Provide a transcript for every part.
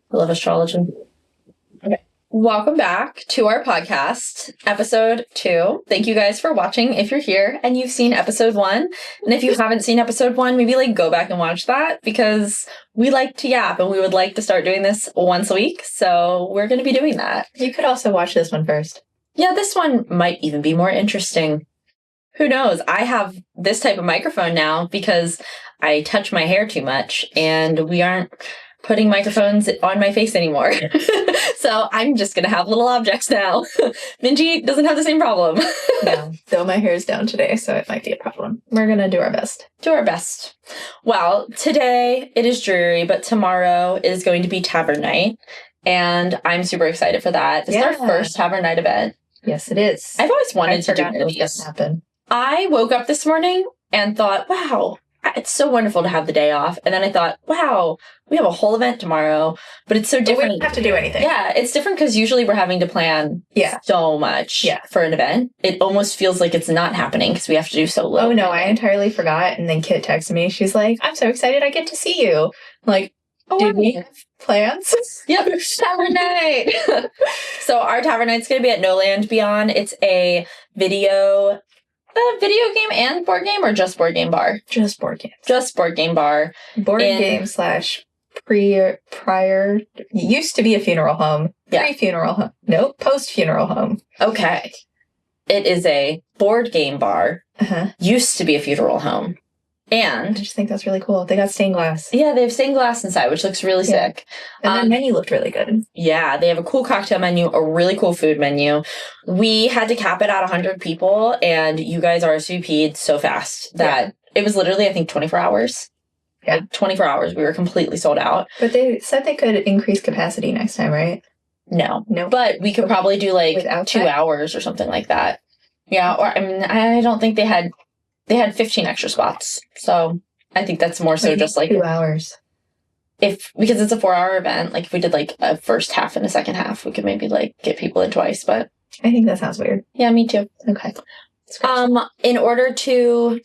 I love astrology. Okay. Welcome back to our podcast, episode 2. Thank you guys for watching if you're here and you've seen episode 1. And if you haven't seen episode 1, maybe go back and watch that because we like to yap and we would like to start doing this once a week. So we're going to be doing that. You could also watch this one first. Yeah, this one might even be more interesting. Who knows? I have this type of microphone now because I touch my hair too much and we aren't putting microphones on my face anymore. So I'm just going to have little objects now. Minjee doesn't have the same problem. No, though my hair is down today, so it might be a problem. We're going to do our best. Do our best. Well, today it is dreary, but tomorrow is going to be Tavern Night. And I'm super excited for that. This is our first Tavern Night event. Yes, it is. I've always wanted to do it was going to happen. I woke up this morning and thought, wow, it's so wonderful to have the day off. And then I thought, wow, we have a whole event tomorrow, but it's so different. We don't have to do anything. Yeah, it's different because usually we're having to plan so much for an event. It almost feels like it's not happening because we have to do so little. Oh, no, I entirely forgot. And then Kit texted me. She's like, I'm so excited I get to see you. I'm like, did we have plans? Yep, Tavern Night. So our Tavern Night's going to be at No Land Beyond. It's a video game and board game, or just board game bar? Just board game. Just board game bar. Board game / prior. Used to be a funeral home. Pre-funeral home. Nope, post-funeral home. Okay. It is a board game bar. Uh-huh. Used to be a funeral home. And I just think that's really cool. They got stained glass. Yeah, they have stained glass inside, which looks really sick. And their menu looked really good. Yeah, they have a cool cocktail menu, a really cool food menu. We had to cap it at 100 people, and you guys RSVP'd so fast that it was literally, I think, 24 hours. Yeah. 24 hours. We were completely sold out. But they said they could increase capacity next time, right? No. But we could probably do 2 hours or something like that. Yeah, or I mean, I don't think they had 15 extra spots. So I think that's more so just 2 hours. Because it's a 4-hour event, if we did a first half and a second half, we could maybe get people in twice, but I think that sounds weird. Yeah, me too. Okay. In order to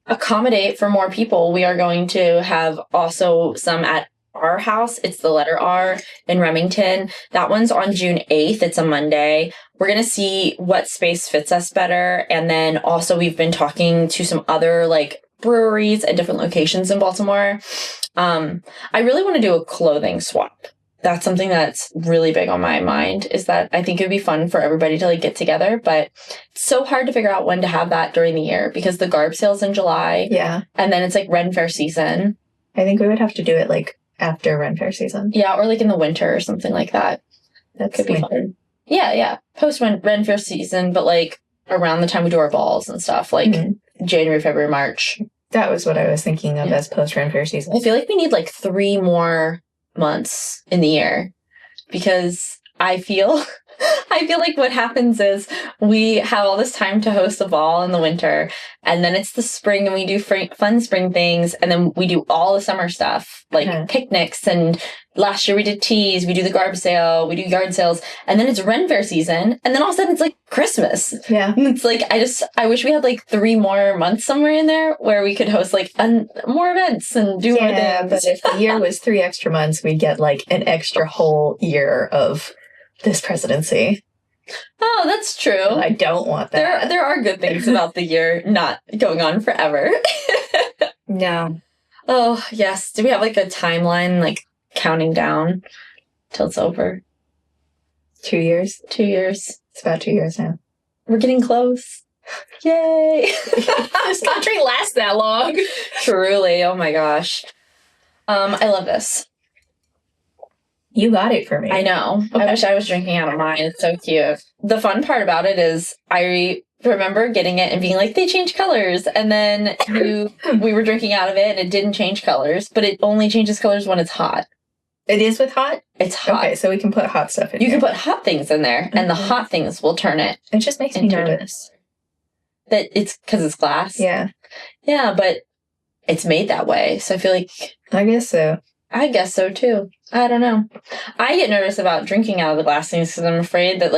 accommodate for more people, we are going to have also some at our house. It's the letter R in Remington. That one's on June 8th. It's a Monday. We're going to see what space fits us better. And then also we've been talking to some other breweries at different locations in Baltimore. I really want to do a clothing swap. That's something that's really big on my mind, is that I think it would be fun for everybody to get together, but it's so hard to figure out when to have that during the year because the garb sale's in July. Yeah. And then it's Ren Fair season. I think we would have to do it after Ren Fair season. Yeah, or in the winter or something like that. That could be fun. Yeah. Post Ren Fair season, but around the time we do our balls and stuff, January, February, March. That was what I was thinking of as post Ren Fair season. I feel we need 3 more months in the year because I feel what happens is we have all this time to host a ball in the winter, and then it's the spring and we do fun spring things, and then we do all the summer stuff picnics, and last year we did teas, we do the garb sale, we do yard sales, and then it's Ren Fair season, and then all of a sudden it's Christmas. Yeah. And it's I wish we had 3 more months somewhere in there where we could host more events and do more things. Yeah, but if the year was 3 extra months, we'd get an extra whole year of this presidency. Oh, that's true. I don't want that. There are good things about the year not going on forever. No. Oh, yes. Do we have a timeline, counting down till it's over? 2 years? 2 years. It's about 2 years now. We're getting close. Yay! This country lasts that long. Truly. Oh my gosh. I love this. You got it for me. I know. Okay. I wish I was drinking out of mine. It's so cute. The fun part about it is I remember getting it and being they change colors. And then we were drinking out of it and it didn't change colors, but it only changes colors when it's hot. It is with hot? It's hot. Okay, so we can put hot stuff in You can put hot things in there, and the hot things will turn it. It just makes me nervous. That it's because it's glass? Yeah. Yeah, but it's made that way. So I feel I guess so. I guess so, too. I don't know. I get nervous about drinking out of the glass things because I'm afraid that,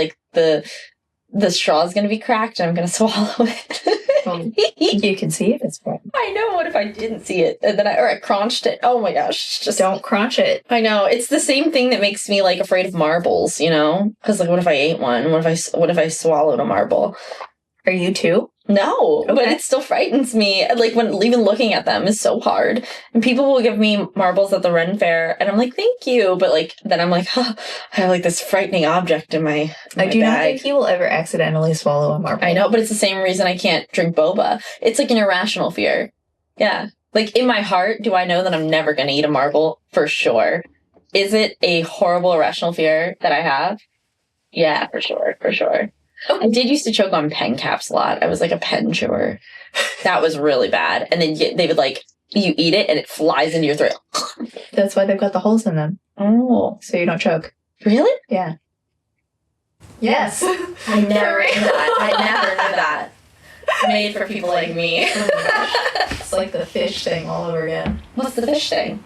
the straw is going to be cracked and I'm going to swallow it. You can see if it's frightened. I know. What if I didn't see it and then I crunched it? Oh my gosh! Just don't crunch it. I know. It's the same thing that makes me like afraid of marbles. You know, because like, what if I ate one? What if I swallowed a marble? Are you too? No, but it still frightens me. Like when even looking at them is so hard. And people will give me marbles at the Ren Fair, and I'm like, thank you. But like then I'm like, I have like this frightening object in my I do not think you will ever accidentally swallow a marble. I know, but it's the same reason I can't drink boba. It's like an irrational fear. Yeah. Like in my heart, do I know that I'm never going to eat a marble? For sure. Is it a horrible irrational fear that I have? Yeah, for sure. For sure. I did used to choke on pen caps a lot. I was like a pen chewer. That was really bad. And then they would like, you eat it and it flies into your throat. That's why they've got the holes in them. Oh. So you don't choke. Really? Yeah. Yes. I never knew that. I never knew that. Made for people like me. It's like the fish thing all over again. What's the fish thing?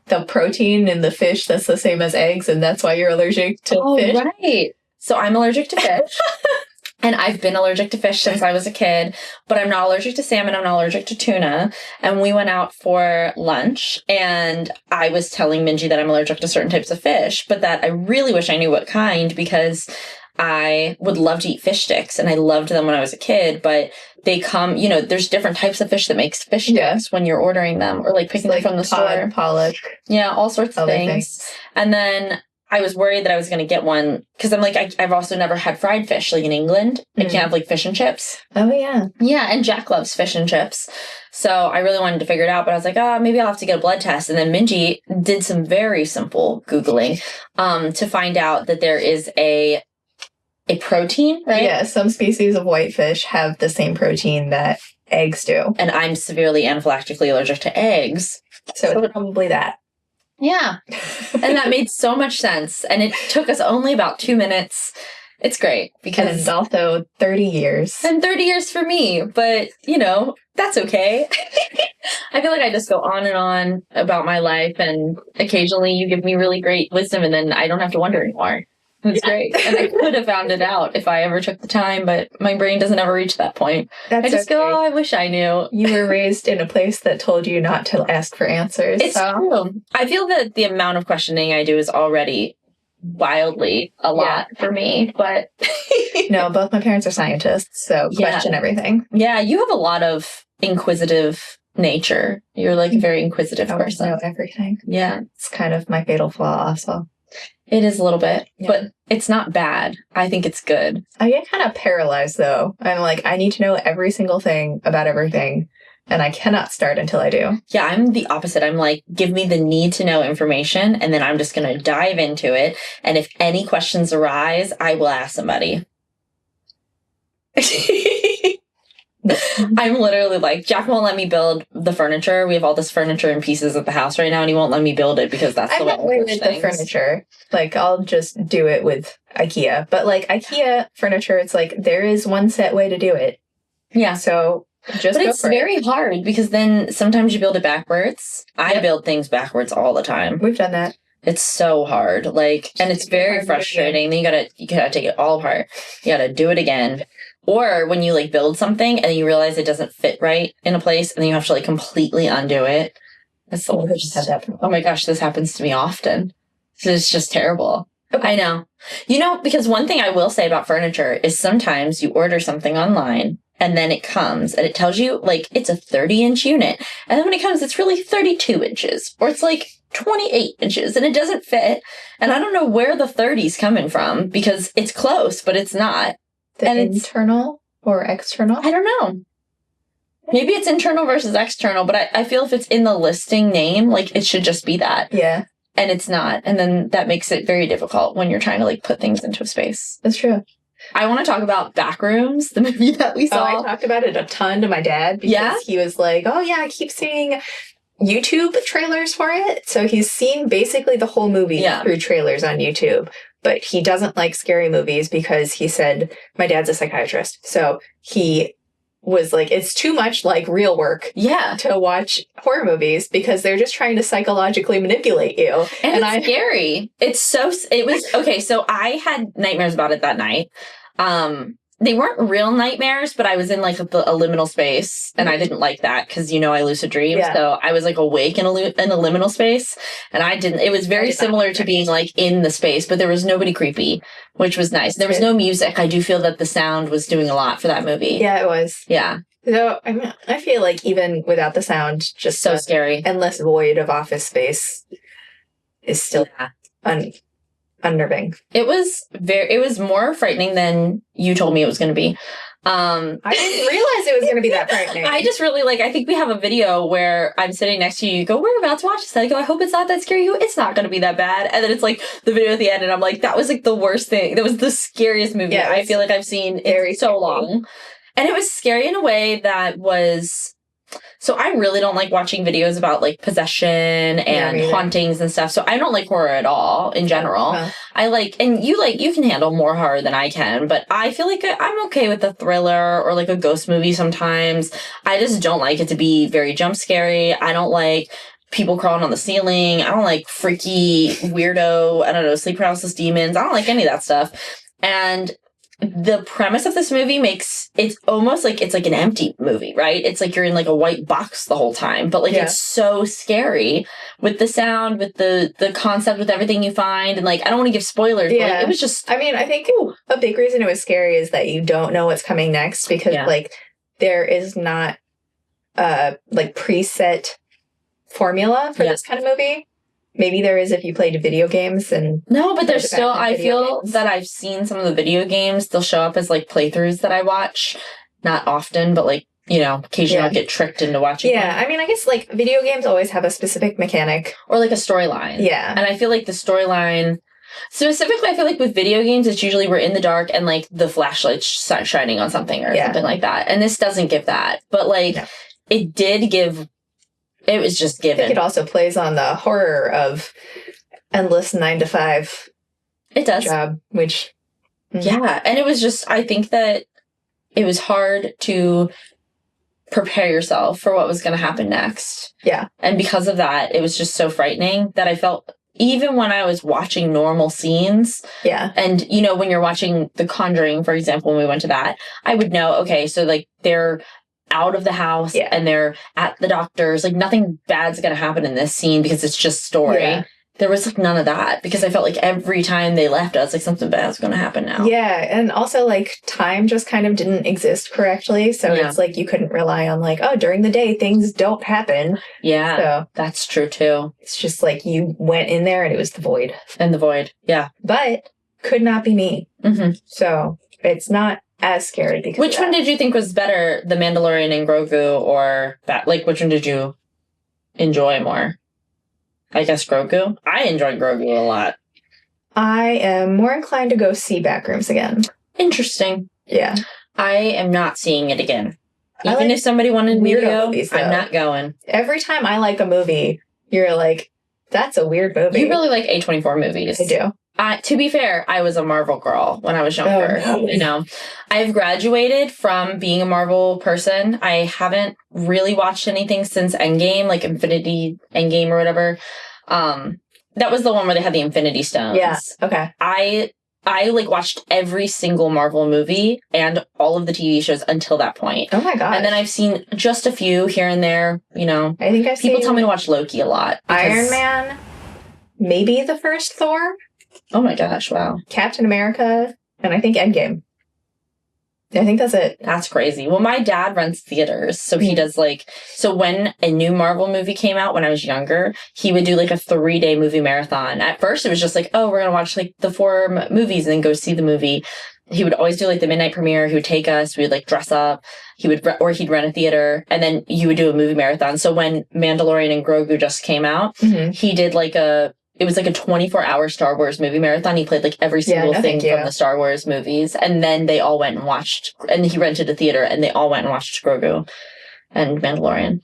The protein in the fish that's the same as eggs, and that's why you're allergic to fish. Oh, right. So I'm allergic to fish. And I've been allergic to fish since I was a kid, but I'm not allergic to salmon. I'm not allergic to tuna. And we went out for lunch and I was telling Minjee that I'm allergic to certain types of fish, but that I really wish I knew what kind because I would love to eat fish sticks and I loved them when I was a kid, but they come, there's different types of fish that makes fish sticks when you're ordering them or like picking them from the store. Pollock. Yeah, all sorts of things. And then I was worried that I was going to get one because I'm like, I've also never had fried fish like in England. I can't have like fish and chips. Oh, yeah. Yeah. And Jack loves fish and chips. So I really wanted to figure it out, but I was like, maybe I'll have to get a blood test. And then Minjee did some very simple Googling to find out that there is a protein, right? Yeah. Some species of whitefish have the same protein that eggs do. And I'm severely anaphylactically allergic to eggs. So it's probably that. Yeah. And that made so much sense. And it took us only about 2 minutes. It's great because... And also 30 years. And 30 years for me. But, that's okay. I feel like I just go on and on about my life. And occasionally you give me really great wisdom and then I don't have to wonder anymore. It's great. And I could have found it out if I ever took the time, but my brain doesn't ever reach that point. I just go, I wish I knew. You were raised in a place that told you not to ask for answers. It's true. I feel that the amount of questioning I do is already wildly a lot for me, but... No, both my parents are scientists, so question everything. Yeah, you have a lot of inquisitive nature. You're like a very inquisitive person. I know everything. Yeah. It's kind of my fatal flaw also. It is a little bit, but it's not bad. I think it's good. I get kind of paralyzed, though. I'm like, I need to know every single thing about everything, and I cannot start until I do. Yeah, I'm the opposite. I'm like, give me the need to know information, and then I'm just going to dive into it. And if any questions arise, I will ask somebody. I'm literally like, Jack won't let me build the furniture. We have all this furniture in pieces at the house right now, and he won't let me build it because that's the way I with the furniture. Like, I'll just do it with IKEA. But, like, IKEA furniture, it's like, there is one set way to do it. Yeah. So, just But it's very hard because then sometimes you build it backwards. I build things backwards all the time. We've done that. It's so hard. Like, and it's very frustrating. Then you gotta take it all apart. You gotta do it again. Or when you like build something and then you realize it doesn't fit right in a place and then you have to like completely undo it. That's the worst. Oh my gosh, this happens to me often. It's just terrible. Okay. I know. Because one thing I will say about furniture is sometimes you order something online and then it comes and it tells you like it's a 30-inch unit. And then when it comes, it's really 32 inches or it's like 28 inches and it doesn't fit. And I don't know where the 30's coming from because it's close, but it's not. And internal or external? I don't know. Maybe it's internal versus external, but I feel if it's in the listing name, like it should just be that. Yeah. And it's not. And then that makes it very difficult when you're trying to like put things into a space. That's true. I want to talk about Backrooms, the movie that we saw. I talked about it a ton to my dad because he was like, oh yeah, I keep seeing YouTube trailers for it. So he's seen basically the whole movie through trailers on YouTube. But he doesn't like scary movies because he said, my dad's a psychiatrist. So he was like, it's too much like real work to watch horror movies because they're just trying to psychologically manipulate you. And it's scary. It was, okay, so I had nightmares about it that night. they weren't real nightmares, but I was in like a liminal space, and I didn't like that because I lucid dream, so I was like awake in a liminal space, and it was very similar to being like in the space, but there was nobody creepy, which was nice. There was no music. I do feel that the sound was doing a lot for that movie. Yeah, it was. Yeah. So I feel like even without the sound, just so scary, endless void of office space is still unnerving. It was more frightening than you told me it was going to be. I didn't realize it was going to be that frightening. I just really I think we have a video where I'm sitting next to you. You go, we're about to watch this. I go, I hope it's not that scary. You go, it's not going to be that bad. And then it's like the video at the end, and I'm like, that was like the worst thing. That was the scariest movie I feel like I've seen in so long. And it was scary in a way that was... So I really don't like watching videos about like possession and hauntings and stuff. So I don't like horror at all in general. I and you can handle more horror than I can, but I feel like I'm okay with a thriller or like a ghost movie sometimes. I just don't like it to be very jump scary. I don't like people crawling on the ceiling. I don't like freaky weirdo, I don't know, sleep paralysis demons. I don't like any of that stuff. And the premise of this movie makes it's almost like it's like an empty movie, right? It's like you're in like a white box the whole time, but like it's so scary with the sound, with the concept, with everything you find, and like I don't want to give spoilers, but like, it was just... I mean, I think a big reason it was scary is that you don't know what's coming next, because like there is not a like preset formula for this kind of movie. Maybe there is if you played video games and... No, but there's still... I feel that I've seen some of the video games. They'll show up as, like, playthroughs that I watch. Not often, but, like, occasionally I'll get tricked into watching them. I mean, I guess, like, video games always have a specific mechanic. Or, like, a storyline. Yeah. And I feel like the storyline... Specifically, I feel like with video games, it's usually we're in the dark and, like, the flashlight's shining on something or something like that. And this doesn't give that. But, like, it did give... It was just given. I think it also plays on the horror of endless 9-to-5 job, which... Yeah, and it was just... I think that it was hard to prepare yourself for what was going to happen next. Yeah. And because of that, it was just so frightening that I felt... Even when I was watching normal scenes... Yeah. And, when you're watching The Conjuring, for example, when we went to that, I would know, okay, so, like, they're... out of the house and they're at the doctor's, like nothing bad's gonna happen in this scene because it's just story. There was like none of that because I felt like every time they left us, like something bad's gonna happen now. And also like time just kind of didn't exist correctly, so it's like you couldn't rely on like, oh, during the day things don't happen. So that's true too. It's just like you went in there and it was the void. But could not be me. So it's not as scary because which one did you think was better, The Mandalorian and Grogu, or which one did you enjoy more? I guess Grogu. I enjoyed Grogu a lot. I am more inclined to go see Backrooms again. Interesting. Yeah. I am not seeing it again. Even if somebody wanted me to go, I'm not going. Every time I like a movie, you're like, that's a weird movie. You really like A24 movies. I do. To be fair, I was a Marvel girl when I was younger. Oh, no. I've graduated from being a Marvel person. I haven't really watched anything since Endgame, like Infinity Endgame or whatever. That was the one where they had the Infinity Stones. Yeah. Okay. I like watched every single Marvel movie and all of the TV shows until that point. Oh my god! And then I've seen just a few here and there. I think I've people tell me to watch Loki a lot. Iron Man, maybe the first Thor. Oh my gosh, wow. Captain America, and I think Endgame. I think that's it. That's crazy. Well, my dad runs theaters, so he does so when a new Marvel movie came out when I was younger, he would do like a 3-day movie marathon. At first, it was just like, oh, we're going to watch like the 4 movies and then go see the movie. He would always do like the midnight premiere. He would take us, we would like dress up. He'd rent a theater, and then you would do a movie marathon. So when Mandalorian and Grogu just came out, he did it was like a 24-hour Star Wars movie marathon. He played like every single thing from the Star Wars movies. And then they all went and watched, and he rented a theater and they all went and watched Grogu and Mandalorian.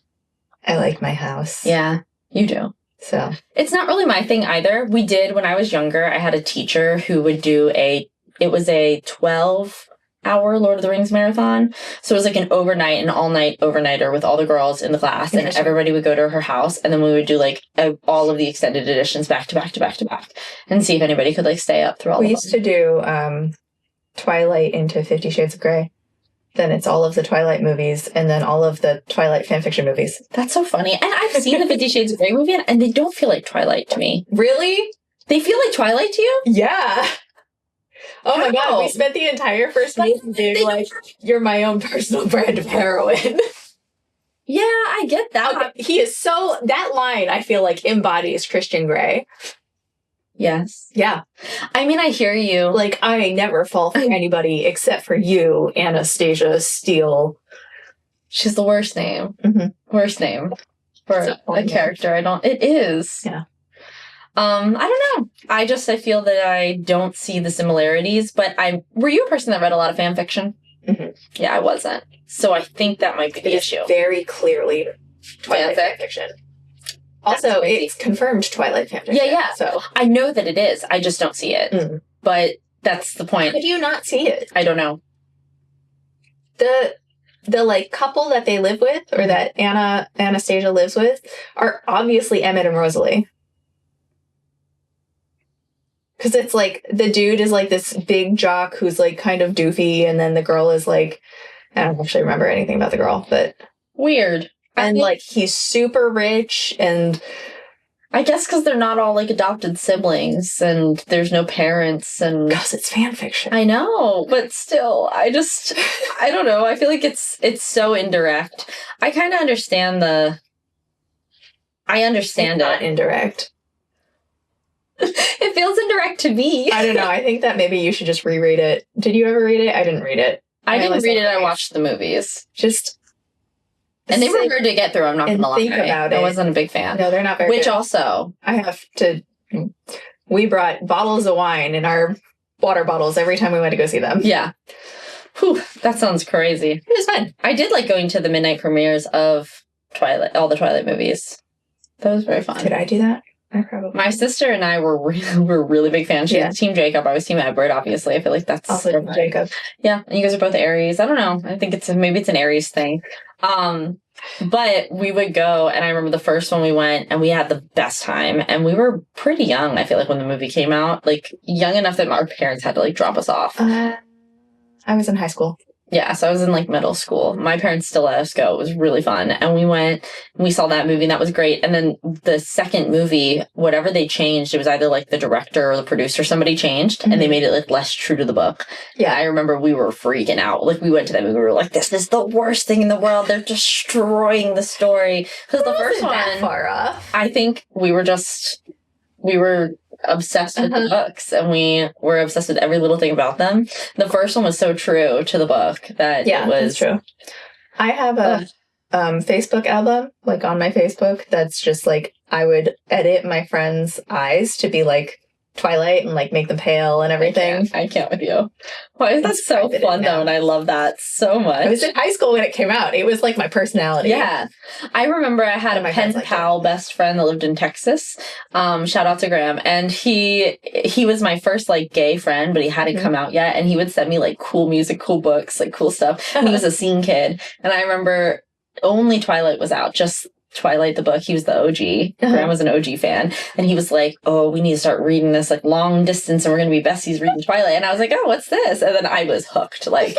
I like my house. Yeah, you do. So it's not really my thing either. We did, when I was younger, I had a teacher who would do it was a 12-hour Lord of the Rings marathon. So it was like an all-night overnighter with all the girls in the class, and everybody would go to her house, and then we would do like all of the extended editions back to back to back to back and see if anybody could like stay up through all of them. We used to do Twilight into 50 Shades of Grey. Then it's all of the Twilight movies and then all of the Twilight fanfiction movies. That's so funny. And I've seen the 50 Shades of Grey movie and they don't feel like Twilight to me. Really? They feel like Twilight to you? Yeah. Oh my God. We spent the entire first movie being like, you're my own personal brand of heroine. Yeah, I get that. Okay. He is so... That line, I feel like, embodies Christian Grey. Yes. Yeah. I mean, I hear you. Like, I never fall for anybody except for you, Anastasia Steele. She's the worst name. Mm-hmm. Worst name for a character. It is. Yeah. I don't know. I feel that I don't see the similarities, but were you a person that read a lot of fan fiction? Mm-hmm. Yeah, I wasn't. So I think that might be the issue. Very clearly Twilight fan fiction. Also, it's confirmed Twilight fan fiction. Yeah. So I know that it is. I just don't see it. Mm. But that's the point. How do you not see it? I don't know. The like couple that they live with, or that Anastasia lives with, are obviously Emmett and Rosalie. Because it's like, the dude is like this big jock who's like kind of doofy, and then the girl is like, I don't actually remember anything about the girl, but... Weird. And like, he's super rich, and... I guess because they're not all like adopted siblings, and there's no parents, and... Because it's fan fiction. I know, but still, I don't know. I feel like it's so indirect. I kind of understand I understand it's not indirect. It feels indirect to me. I don't know. I think that maybe you should just reread it. Did you ever read it? I didn't read it. I didn't read it. I watched the movies. And they were hard to get through. I'm not going to lie. Think about it. I wasn't a big fan. No, they're not very Which good. Also, I have to... We brought bottles of wine in our water bottles every time we went to go see them. Yeah. Whew, that sounds crazy. It was fun. I did like going to the midnight premieres of Twilight, all the Twilight movies. That was very fun. Did I do that? My sister and I were really big fans. She was Team Jacob. I was Team Edward, obviously. I feel like that's also Team Jacob. Yeah, and you guys are both Aries. I don't know. I think maybe it's an Aries thing. But we would go, and I remember the first one we went, and we had the best time. And we were pretty young, I feel like, when the movie came out. Like, young enough that our parents had to, like, drop us off. I was in high school. Yeah, so I was in, like, middle school. My parents still let us go. It was really fun. And we went, and we saw that movie, and that was great. And then the second movie, whatever they changed, it was either, like, the director or the producer, somebody changed, and they made it, like, less true to the book. Yeah, I remember we were freaking out. Like, we went to that movie, we were like, this is the worst thing in the world. They're destroying the story. Because the first one, that far off. I think we were obsessed with the books, and we were obsessed with every little thing about them. The first one was so true to the book that it was... that's true. I have a Facebook album, like, on my Facebook, that's just, like, I would edit my friends' eyes to be, like, Twilight and, like, make them pale and everything. I can't with you. Why is that so fun, though? And I love that so much. I was in high school when it came out. It was, like, my personality. Yeah. I remember I had a pen pal best friend that lived in Texas. Shout out to Graham. And he was my first, like, gay friend, but he hadn't come out yet. And he would send me, like, cool music, cool books, like, cool stuff. And he was a scene kid. And I remember only Twilight was out, just Twilight the book. He was the OG. Graham was an OG fan, and he was like, oh, we need to start reading this, like, long distance, and we're gonna be besties reading Twilight. And I was like, oh, what's this? And then I was hooked. Like,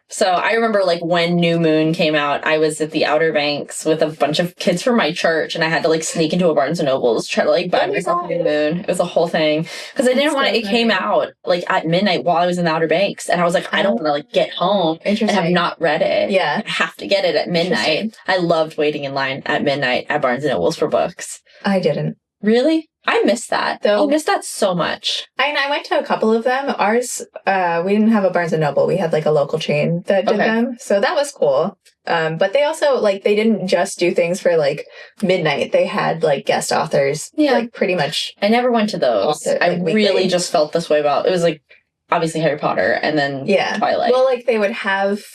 so I remember, like, when New Moon came out, I was at the Outer Banks with a bunch of kids from my church, and I had to, like, sneak into a Barnes and Noble's, try to, like, buy myself New Moon. It was a whole thing because I didn't want it. It came out, like, at midnight while I was in the Outer Banks, and I was like, I don't want to, like, get home and have not read it. Yeah, I have to get it at midnight. I loved waiting in line at midnight at Barnes and Noble's for books. I didn't. Really? I miss that. I miss that so much. I went to a couple of them. Ours, we didn't have a Barnes & Noble. We had, like, a local chain that did them. So that was cool. But they also, like, they didn't just do things for, like, midnight. They had, like, guest authors. Yeah. Like, pretty much. I never went to those. I really just felt this way about... It was, like, obviously Harry Potter and then Twilight. Well, like, they would have...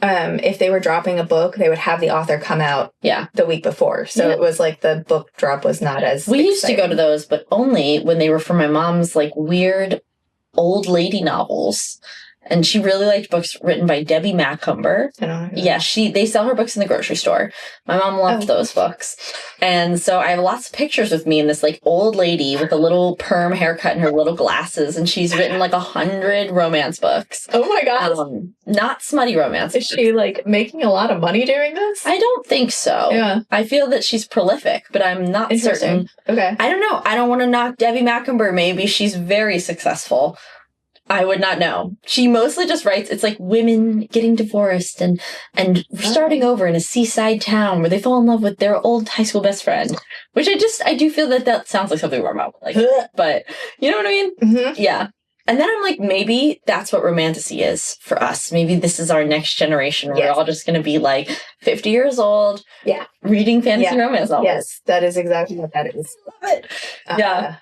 if they were dropping a book, they would have the author come out the week before. So it was like the book drop was not as We used to go to those, but only when they were for my mom's, like, weird old lady novels. And she really liked books written by Debbie Macumber. I don't know. Yeah, they sell her books in the grocery store. My mom loved those books. And so I have lots of pictures with me and this like old lady with a little perm haircut and her little glasses. And she's written like 100 romance books. Oh my gosh. Not smutty romance. Is she like making a lot of money doing this? I don't think so. Yeah. I feel that she's prolific, but I'm not certain. Okay. I don't know. I don't want to knock Debbie Macumber. Maybe she's very successful. I would not know. She mostly just writes, it's like women getting divorced and starting over in a seaside town where they fall in love with their old high school best friend, which I do feel that sounds like something wrong with, like, but you know what I mean? Mm-hmm. Yeah. And then I'm like, maybe that's what romantasy is for us. Maybe this is our next generation. Where we're all just going to be like 50 years old. Yeah. Reading fantasy romance novels. Yes, that is exactly what that is. Yeah.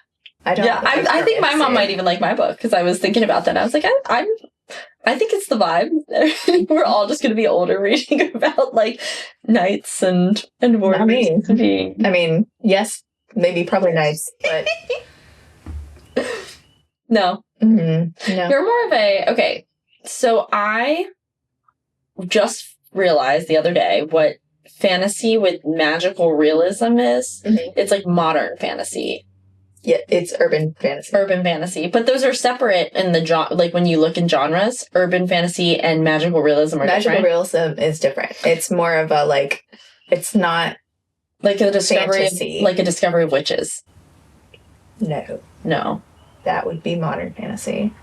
I think my mom might even like my book because I was thinking about that. I was like, I think it's the vibe. We're all just going to be older reading about like knights and warriors. I mean, yes, maybe probably knights, but no. Mm-hmm. No. You're more of okay. So I just realized the other day what fantasy with magical realism is. Mm-hmm. It's like modern fantasy. Yeah, it's urban fantasy. Urban fantasy. But those are separate in the like when you look in genres, urban fantasy and magical realism are different. Magical realism is different. It's more of a like, it's not like a discovery fantasy. Like a discovery of witches. No. That would be modern fantasy.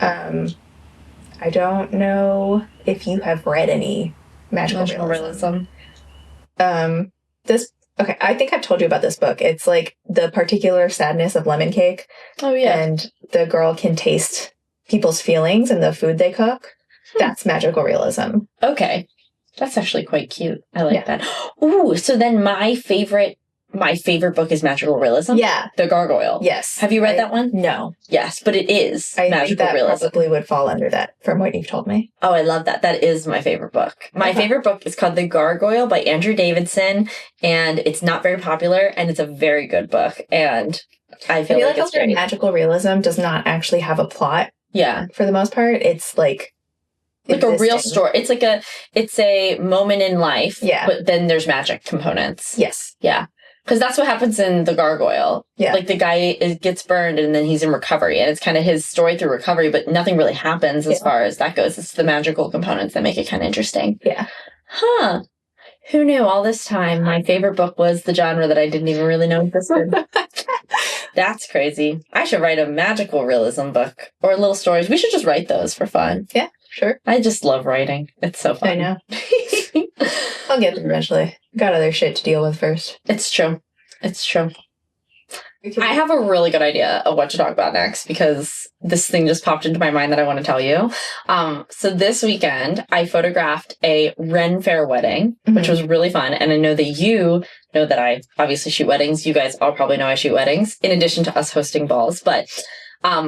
I don't know if you have read any magical realism. Okay, I think I've told you about this book. It's like The Particular Sadness of Lemon Cake. Oh, yeah. And the girl can taste people's feelings in the food they cook. That's magical realism. Okay. That's actually quite cute. I like that. Ooh, so then my favorite book is magical realism. Yeah. The Gargoyle. Yes. Have you read that one? No. Yes, but it is magical realism. I think that probably would fall under that from what you've told me. Oh, I love that. That is my favorite book. My favorite book is called The Gargoyle by Andrew Davidson, and it's not very popular, and it's a very good book, and I feel like it's great. Magical realism does not actually have a plot. Yeah. For the most part, it's like a real story. It's a moment in life. Yeah. But then there's magic components. Yes. Yeah. Because that's what happens in The Gargoyle. Yeah. Like the guy gets burned and then he's in recovery. And it's kind of his story through recovery, but nothing really happens as far as that goes. It's the magical components that make it kind of interesting. Yeah. Huh. Who knew all this time my favorite book was the genre that I didn't even really know existed? That's crazy. I should write a magical realism book or little stories. We should just write those for fun. Yeah, sure. I just love writing. It's so fun. I know. I'll get there eventually. Got other shit to deal with first. It's true. I have a really good idea of what to talk about next because this thing just popped into my mind that I want to tell you. So this weekend, I photographed a Ren Fair wedding, which was really fun. And I know that you know that I obviously shoot weddings. You guys all probably know I shoot weddings in addition to us hosting balls. But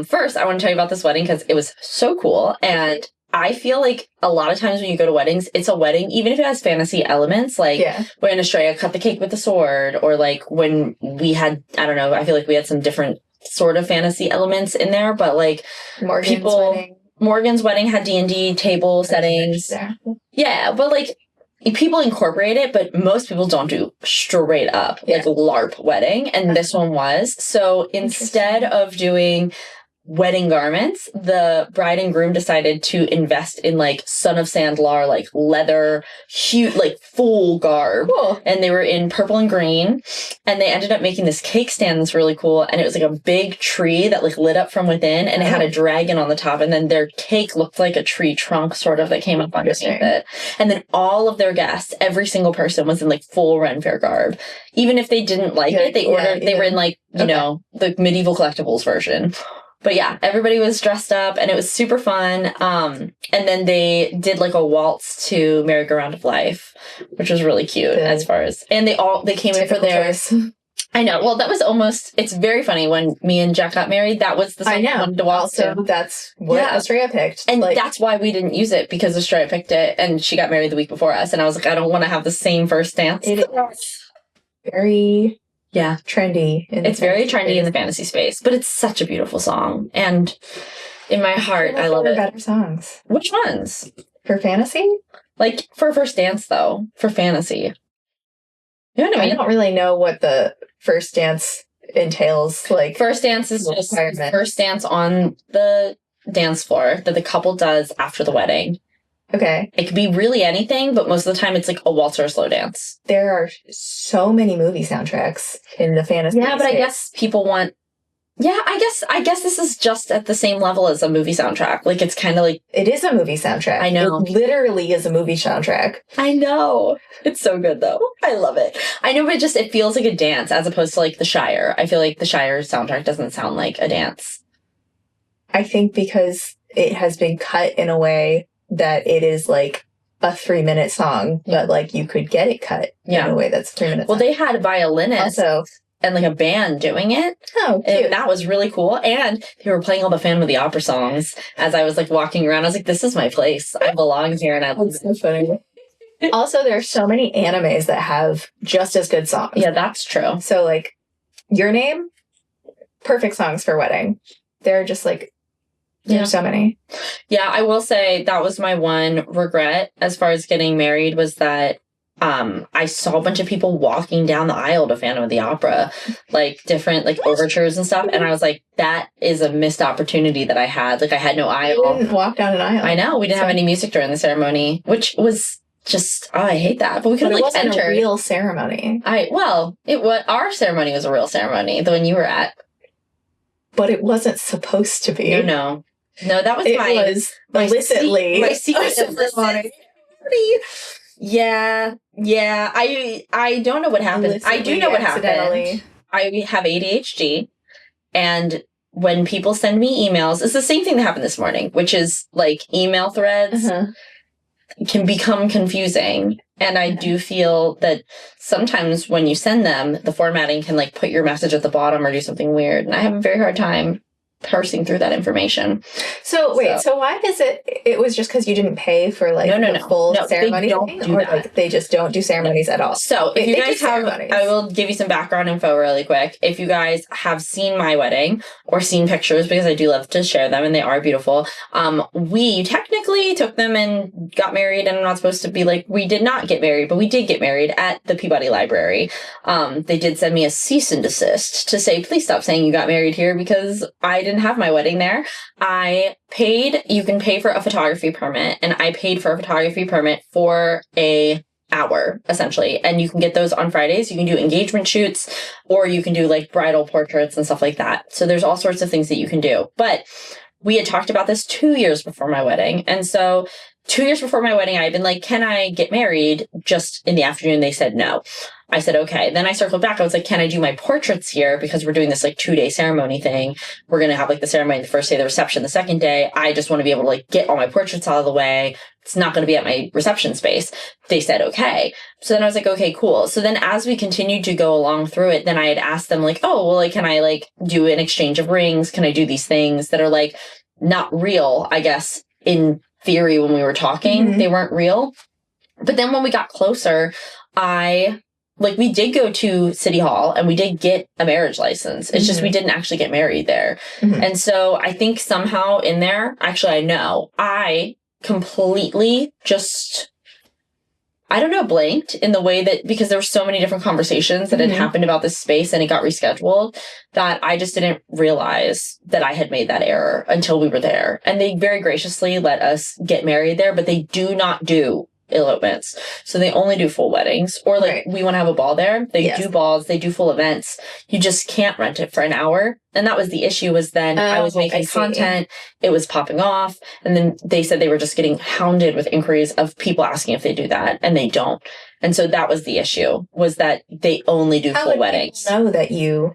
first, I want to tell you about this wedding because it was so cool. And I feel like a lot of times when you go to weddings, it's a wedding, even if it has fantasy elements, like when Estrella cut the cake with the sword, or like when we had, I don't know, I feel like we had some different sort of fantasy elements in there, but like Morgan's wedding had D&D table settings. Yeah, but like people incorporate it, but most people don't do straight up like LARP wedding, and this one was. So instead of doing wedding garments, the bride and groom decided to invest in like Son of Sandlar, like leather, huge, like full garb. Cool. And they were in purple and green. And they ended up making this cake stand that's really cool. And it was like a big tree that like lit up from within, and it had a dragon on the top. And then their cake looked like a tree trunk sort of that came up underneath it. And then all of their guests, every single person was in like full Ren Fair garb. Even if they didn't like it, they ordered, they were in like, you know, the medieval collectibles version. But yeah, everybody was dressed up and it was super fun. And then they did like a waltz to Merry-Go-Round of Life, which was really cute as far as, and they came in for their, I know. Well, that was almost, it's very funny when me and Jack got married, that was the song I wanted to waltz to. That's what Estrella picked. And that's why we didn't use it, because Estrella picked it and she got married the week before us. And I was like, I don't want to have the same first dance. It is very trendy. It's very trendy in the fantasy space, but it's such a beautiful song. And In my heart, I love it. Better songs. Which ones? For fantasy? Like, for first dance, though. For fantasy. You know what I mean? I don't really know what the first dance entails. Like, first dance is just first dance on the dance floor that the couple does after the wedding. Okay. It could be really anything, but most of the time it's like a waltz or a slow dance. There are so many movie soundtracks in the fantasy. Yeah, but I guess people want... Yeah, I guess this is just at the same level as a movie soundtrack. Like, it's kind of like... It is a movie soundtrack. I know. It literally is a movie soundtrack. I know. It's so good, though. I love it. I know, but it feels like a dance as opposed to, like, The Shire. I feel like The Shire soundtrack doesn't sound like a dance. I think because it has been cut in a way that it is, like, a 3-minute song, but, like, you could get it cut in a way that's 3 minutes. Well, they had a violinist. Also... and like a band doing it. Oh, cute. And that was really cool. And they were playing all the Phantom of the Opera songs as I was like walking around. I was like, this is my place. I belong here. And I love so funny. Also, there are so many animes that have just as good songs. Yeah, that's true. So like Your Name, perfect songs for wedding. There are just like, there's so many. Yeah, I will say that was my one regret as far as getting married was that I saw a bunch of people walking down the aisle to Phantom of the Opera, like different like overtures and stuff. And I was like, that is a missed opportunity that I had. Like I had no aisle. You didn't walk down an aisle. I know. We didn't have any music during the ceremony, which was just, I hate that. But we could have like entered. A real ceremony. Our ceremony was a real ceremony, the one you were at. But it wasn't supposed to be. No, that was my secret ceremony. Yeah. I don't know what happened. I do know what happened. I have ADHD, and when people send me emails, it's the same thing that happened this morning, which is like email threads can become confusing. And I do feel that sometimes when you send them, the formatting can like put your message at the bottom or do something weird. And I have a very hard time parsing through that information. So why does it was just because you didn't pay for like the full ceremony? They don't do that. Like they just don't do ceremonies at all. So if you guys have, I will give you some background info really quick. If you guys have seen my wedding or seen pictures, because I do love to share them and they are beautiful. We technically took them and got married, and I'm not supposed to be like, we did not get married, but we did get married at the Peabody Library. They did send me a cease and desist to say, please stop saying you got married here, because I didn't have my wedding there. You can pay for a photography permit, and I paid for a photography permit for a hour essentially, and you can get those on Fridays. You can do engagement shoots, or you can do like bridal portraits and stuff like that. So there's all sorts of things that you can do. But we had talked about this 2 years before my wedding, and so 2 years before my wedding, I had been like, can I get married just in the afternoon? They said no. I said, okay. Then I circled back. I was like, can I do my portraits here? Because we're doing this like 2-day ceremony thing. We're going to have like the ceremony the first day, the reception the second day. I just want to be able to like get all my portraits out of the way. It's not going to be at my reception space. They said, okay. So then I was like, okay, cool. So then as we continued to go along through it, then I had asked them like, oh, well, like, can I like do an exchange of rings? Can I do these things that are like not real, I guess, in theory when we were talking, they weren't real. But then when we got closer, we did go to City Hall and we did get a marriage license. It's just we didn't actually get married there. And so I think somehow in there, actually I know, I completely just, I don't know, blanked in the way that, because there were so many different conversations that had happened about this space and it got rescheduled, that I just didn't realize that I had made that error until we were there. And they very graciously let us get married there, but they do not do elopements. So they only do full weddings, or like we want to have a ball there. They do balls, they do full events. You just can't rent it for an hour. And that was the issue, was then I was making content, it was popping off. And then they said they were just getting hounded with inquiries of people asking if they do that, and they don't. And so that was the issue, was that they only do full weddings. How would people know that you...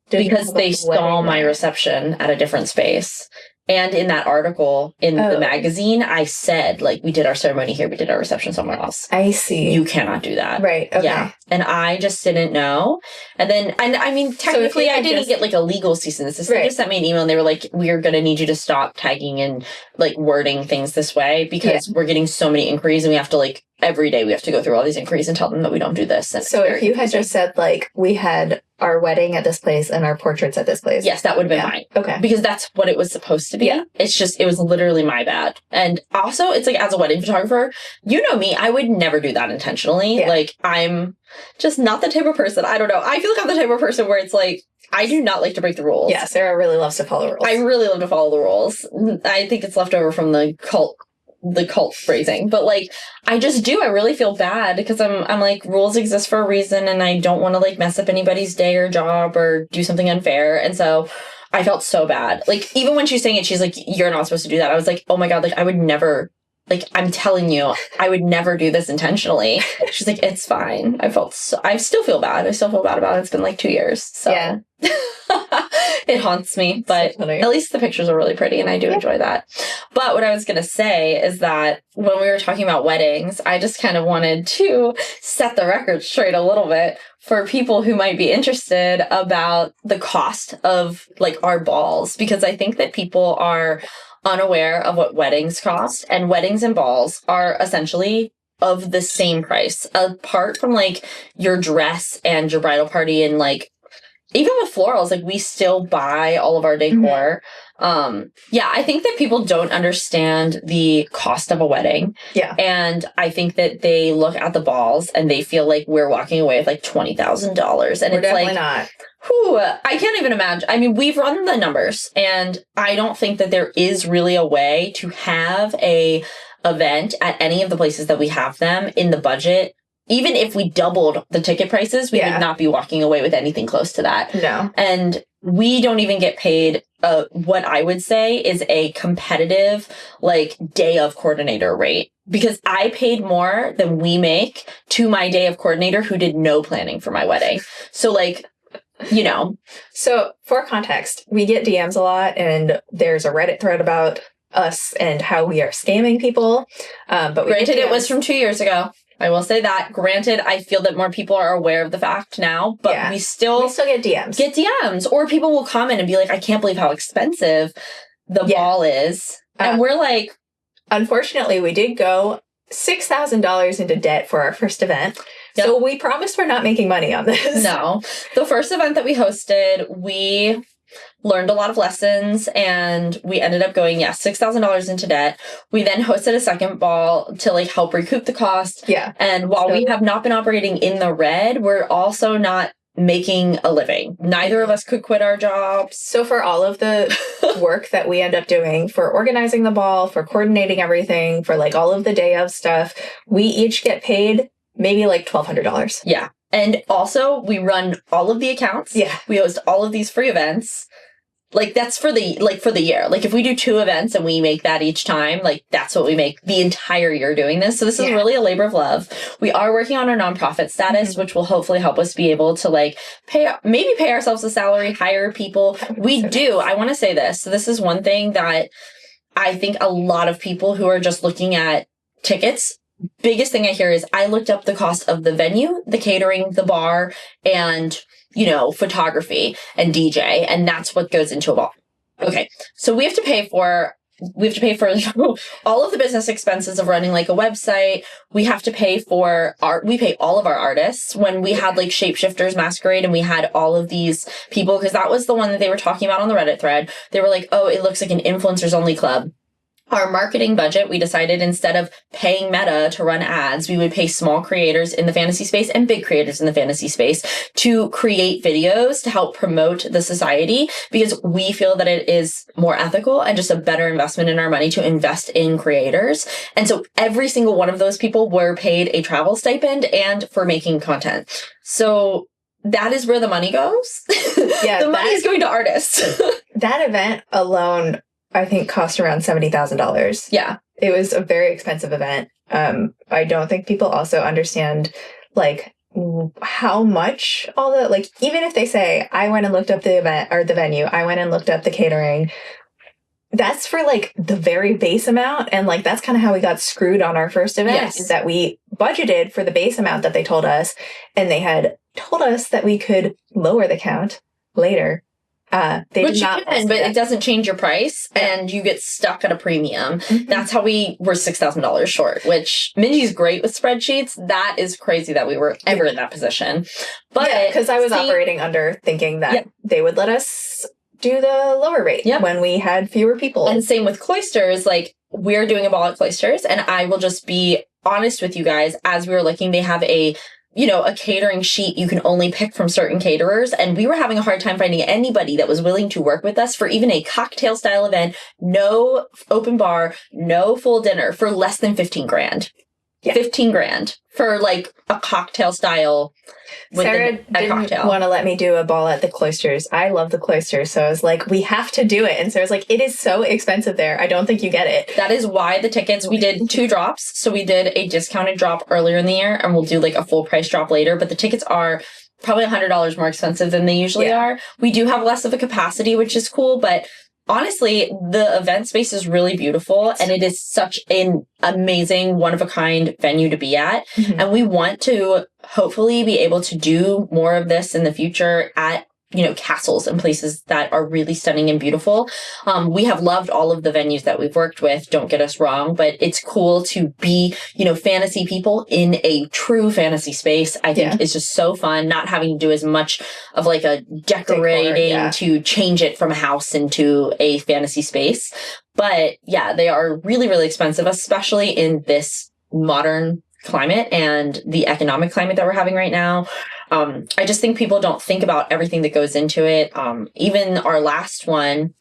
Because they saw my reception at a different space. And in that article in the magazine, I said, like, we did our ceremony here, we did our reception somewhere else. I see. You cannot do that. Right. Okay. Yeah. And I just didn't know. And then, I mean, technically, I didn't get like a legal cease and desist. They just sent me an email and they were like, we're going to need you to stop tagging and like wording things this way, because we're getting so many inquiries and we have to like every day we have to go through all these inquiries and tell them that we don't do this. And so if you had just said, like, we had our wedding at this place and our portraits at this place. Yes, that would have been fine. Okay. Because that's what it was supposed to be. Yeah. It's just, it was literally my bad. And also, it's like, as a wedding photographer, you know me, I would never do that intentionally. Yeah. Like, I'm just not the type of person. I don't know. I feel like I'm the type of person where it's like, I do not like to break the rules. Yeah, Sarah really loves to follow rules. I really love to follow the rules. I think it's left over from the cult phrasing, but like, I just do. I really feel bad because I'm like, rules exist for a reason, and I don't want to like mess up anybody's day or job or do something unfair. And so I felt so bad. Like, even when she's saying it, she's like, you're not supposed to do that. I was like, oh my God, like, I would never, like, I'm telling you, I would never do this intentionally. She's like, it's fine. I still feel bad. I still feel bad about it. It's been like 2 years. So yeah. It haunts me, but so at least the pictures are really pretty and I do enjoy that. But what I was going to say is that when we were talking about weddings, I just kind of wanted to set the record straight a little bit for people who might be interested about the cost of like our balls, because I think that people are unaware of what weddings cost, and weddings and balls are essentially of the same price, apart from like your dress and your bridal party. And like, even with florals, like, we still buy all of our decor. Yeah, I think that people don't understand the cost of a wedding. Yeah. And I think that they look at the balls and they feel like we're walking away with like $20,000. And we're it's definitely like, not. Whew, I can't even imagine. I mean, we've run the numbers, and I don't think that there is really a way to have a event at any of the places that we have them in the budget. Even if we doubled the ticket prices, we would not be walking away with anything close to that. No. And we don't even get paid what I would say is a competitive, like, day of coordinator rate. Because I paid more than we make to my day of coordinator who did no planning for my wedding. So, like, you know. So, for context, we get DMs a lot, and there's a Reddit thread about us and how we are scamming people. But granted, it was from 2 years ago. I will say that. Granted, I feel that more people are aware of the fact now, but we still get DMs. Or people will comment and be like, I can't believe how expensive the ball is. And we're like... Unfortunately, we did go $6,000 into debt for our first event. Yep. So we promised we're not making money on this. No. The first event that we hosted, we learned a lot of lessons, and we ended up going, $6,000 into debt. We then hosted a second ball to like help recoup the cost. Yeah. And while we have not been operating in the red, we're also not making a living. Neither of us could quit our jobs. So for all of the work that we end up doing, for organizing the ball, for coordinating everything, for like all of the day of stuff, we each get paid maybe like $1,200. Yeah. And also, we run all of the accounts. Yeah. We host all of these free events. Like, that's for the year. Like, if we do 2 events and we make that each time, like, that's what we make the entire year doing this. So this is really a labor of love. We are working on our nonprofit status, which will hopefully help us be able to, like, pay ourselves a salary, hire people. We do. I want to say this. So this is one thing that I think a lot of people who are just looking at tickets, biggest thing I hear is, I looked up the cost of the venue, the catering, the bar, and, you know, photography and DJ, and that's what goes into a ball. Okay, so we have to pay for all of the business expenses of running like a website. We have to pay for we pay all of our artists. When we had like Shapeshifters Masquerade and we had all of these people, because that was the one that they were talking about on the Reddit thread. They were like, oh, it looks like an influencers only club. Our marketing budget, we decided instead of paying Meta to run ads, we would pay small creators in the fantasy space and big creators in the fantasy space to create videos to help promote the society, because we feel that it is more ethical and just a better investment in our money to invest in creators. And so every single one of those people were paid a travel stipend and for making content. So that is where the money goes. Yeah, the money is going to artists. That event alone, I think, cost around $70,000. Yeah. It was a very expensive event. I don't think people also understand, like, how much all the, like, even if they say, I went and looked up the event or the venue, I went and looked up the catering, that's for, like, the very base amount. And, like, that's kind of how we got screwed on our first event, is that we budgeted for the base amount that they told us, and they had told us that we could lower the count later. Which you can, but it doesn't change your price, and you get stuck at a premium. Mm-hmm. That's how we were $6,000 short, which Minjee's great with spreadsheets. That is crazy that we were ever in that position. But because I was operating under thinking that they would let us do the lower rate when we had fewer people. And same with Cloisters. Like, we're doing a ball at Cloisters, and I will just be honest with you guys. As we were looking, they have a catering sheet you can only pick from certain caterers. And we were having a hard time finding anybody that was willing to work with us for even a cocktail style event, no open bar, no full dinner, for less than 15 grand. Yeah. 15 grand for like a cocktail style. Sarah didn't want to let me do a ball at the Cloisters. I love the Cloisters. So I was like, we have to do it. And Sarah's like, it is so expensive there. I don't think you get it. That is why the tickets, we did 2 drops. So we did a discounted drop earlier in the year, and we'll do like a full price drop later. But the tickets are probably $100 more expensive than they usually are. We do have less of a capacity, which is cool. But honestly, the event space is really beautiful, and it is such an amazing, one-of-a-kind venue to be at. Mm-hmm. And we want to hopefully be able to do more of this in the future at castles and places that are really stunning and beautiful. We have loved all of the venues that we've worked with, don't get us wrong, but it's cool to be, fantasy people in a true fantasy space. I think it's just so fun, not having to do as much of like a decorating to change it from a house into a fantasy space. But they are really, really expensive, especially in this modern climate and the economic climate that we're having right now. I just think people don't think about everything that goes into it. Even our last one,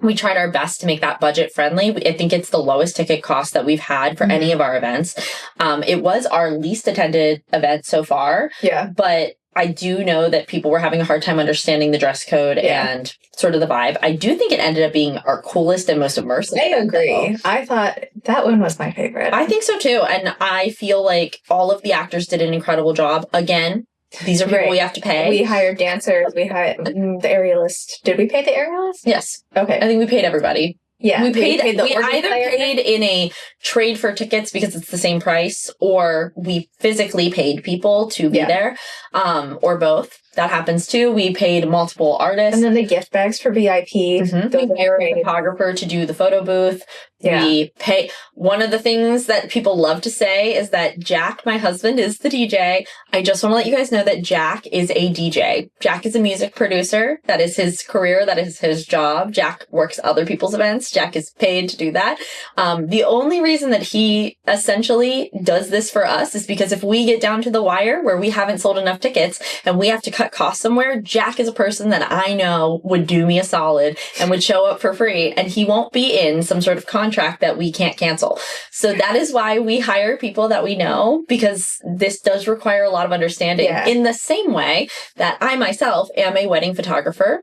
we tried our best to make that budget friendly. I think it's the lowest ticket cost that we've had for any of our events. It was our least attended event so far. Yeah. But I do know that people were having a hard time understanding the dress code and sort of the vibe. I do think it ended up being our coolest and most immersive. I agree. I thought that one was my favorite. I think so too. And I feel like all of the actors did an incredible job. Again, these are people we have to pay. We hired dancers. We hired the aerialist. Did we pay the aerialist? Yes. Okay. I think we paid everybody. Yeah. We either paid in a trade for tickets because it's the same price, or we physically paid people to be there, or both. That happens too. We paid multiple artists. And then the gift bags for VIP. Mm-hmm. We paid a photographer to do the photo booth. Yeah. We pay. One of the things that people love to say is that Jack, my husband, is the DJ. I just want to let you guys know that Jack is a DJ. Jack is a music producer. That is his career. That is his job. Jack works other people's events. Jack is paid to do that. The only reason that he essentially does this for us is because if we get down to the wire where we haven't sold enough tickets and we have to cut costs somewhere, Jack is a person that I know would do me a solid and would show up for free, and he won't be in some sort of contract that we can't cancel. So that is why we hire people that we know, because this does require a lot of understanding. In the same way that I myself am a wedding photographer,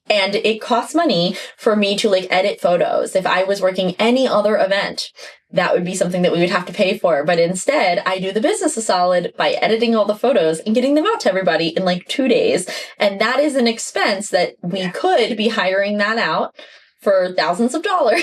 and it costs money for me to edit photos. If I was working any other event, that would be something that we would have to pay for. But instead, I do the business a solid by editing all the photos and getting them out to everybody in 2 days. And that is an expense that we could be hiring that out for thousands of dollars.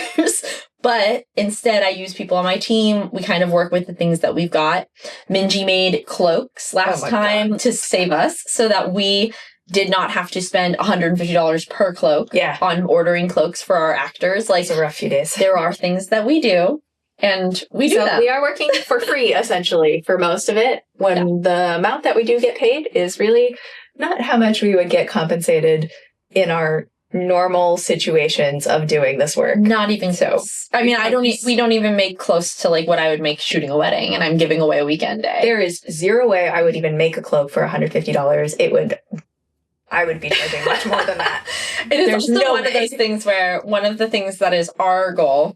But instead, I use people on my team. We kind of work with the things that we've got. Minjee made cloaks last time to save us so that we did not have to spend $150 per cloak on ordering cloaks for our actors. It's a rough few days. There are things that we do, and we do that. We are working for free, essentially, for most of it, when the amount that we do get paid is really not how much we would get compensated in our normal situations of doing this work. Not even so. I mean, we don't even make close to what I would make shooting a wedding, and I'm giving away a weekend day. There is zero way I would even make a cloak for $150. I would be charging much more than that. It is also one of those things where one of the things that is our goal,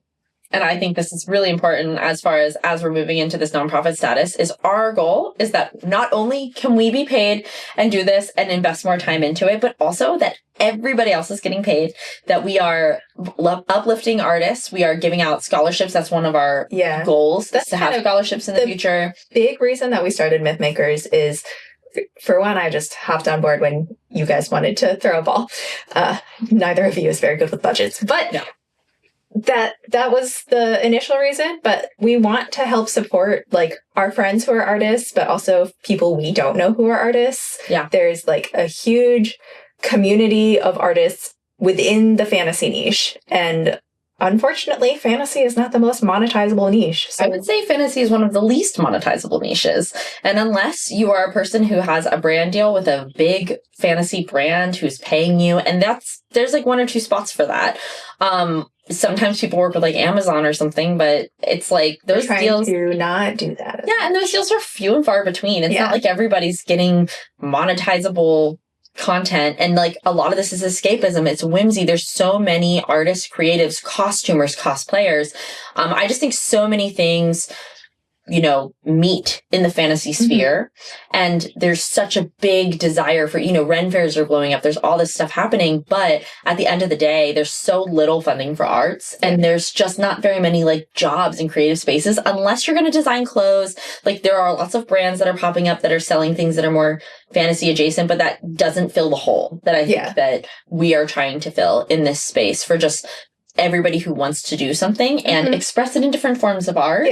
and I think this is really important as far as we're moving into this nonprofit status, is our goal is that not only can we be paid and do this and invest more time into it, but also that everybody else is getting paid, that we are uplifting artists. We are giving out scholarships. That's one of our goals, to have scholarships in the future. Big reason that we started Mythmakers is, for one, I just hopped on board when you guys wanted to throw a ball. Neither of you is very good with budgets, but that was the initial reason. But we want to help support our friends who are artists, but also people we don't know who are artists. Yeah. There's a huge community of artists within the fantasy niche. And unfortunately, fantasy is not the most monetizable niche. So I would say fantasy is one of the least monetizable niches. And unless you are a person who has a brand deal with a big fantasy brand who's paying you, and there's like 1 or 2 spots for that. Sometimes people work with like Amazon or something, but it's like those deals do not do that. Yeah, and those deals are few and far between. It's not like everybody's getting monetizable content, and like a lot of this is escapism. It's whimsy. There's so many artists, creatives, costumers, cosplayers. I just think so many things, meet in the fantasy sphere, and there's such a big desire for, Ren fairs are blowing up. There's all this stuff happening, but at the end of the day, there's so little funding for arts, and there's just not very many like jobs in creative spaces unless you're going to design clothes. Like there are lots of brands that are popping up that are selling things that are more fantasy adjacent, but that doesn't fill the hole that I think that we are trying to fill in this space for just everybody who wants to do something and express it in different forms of art.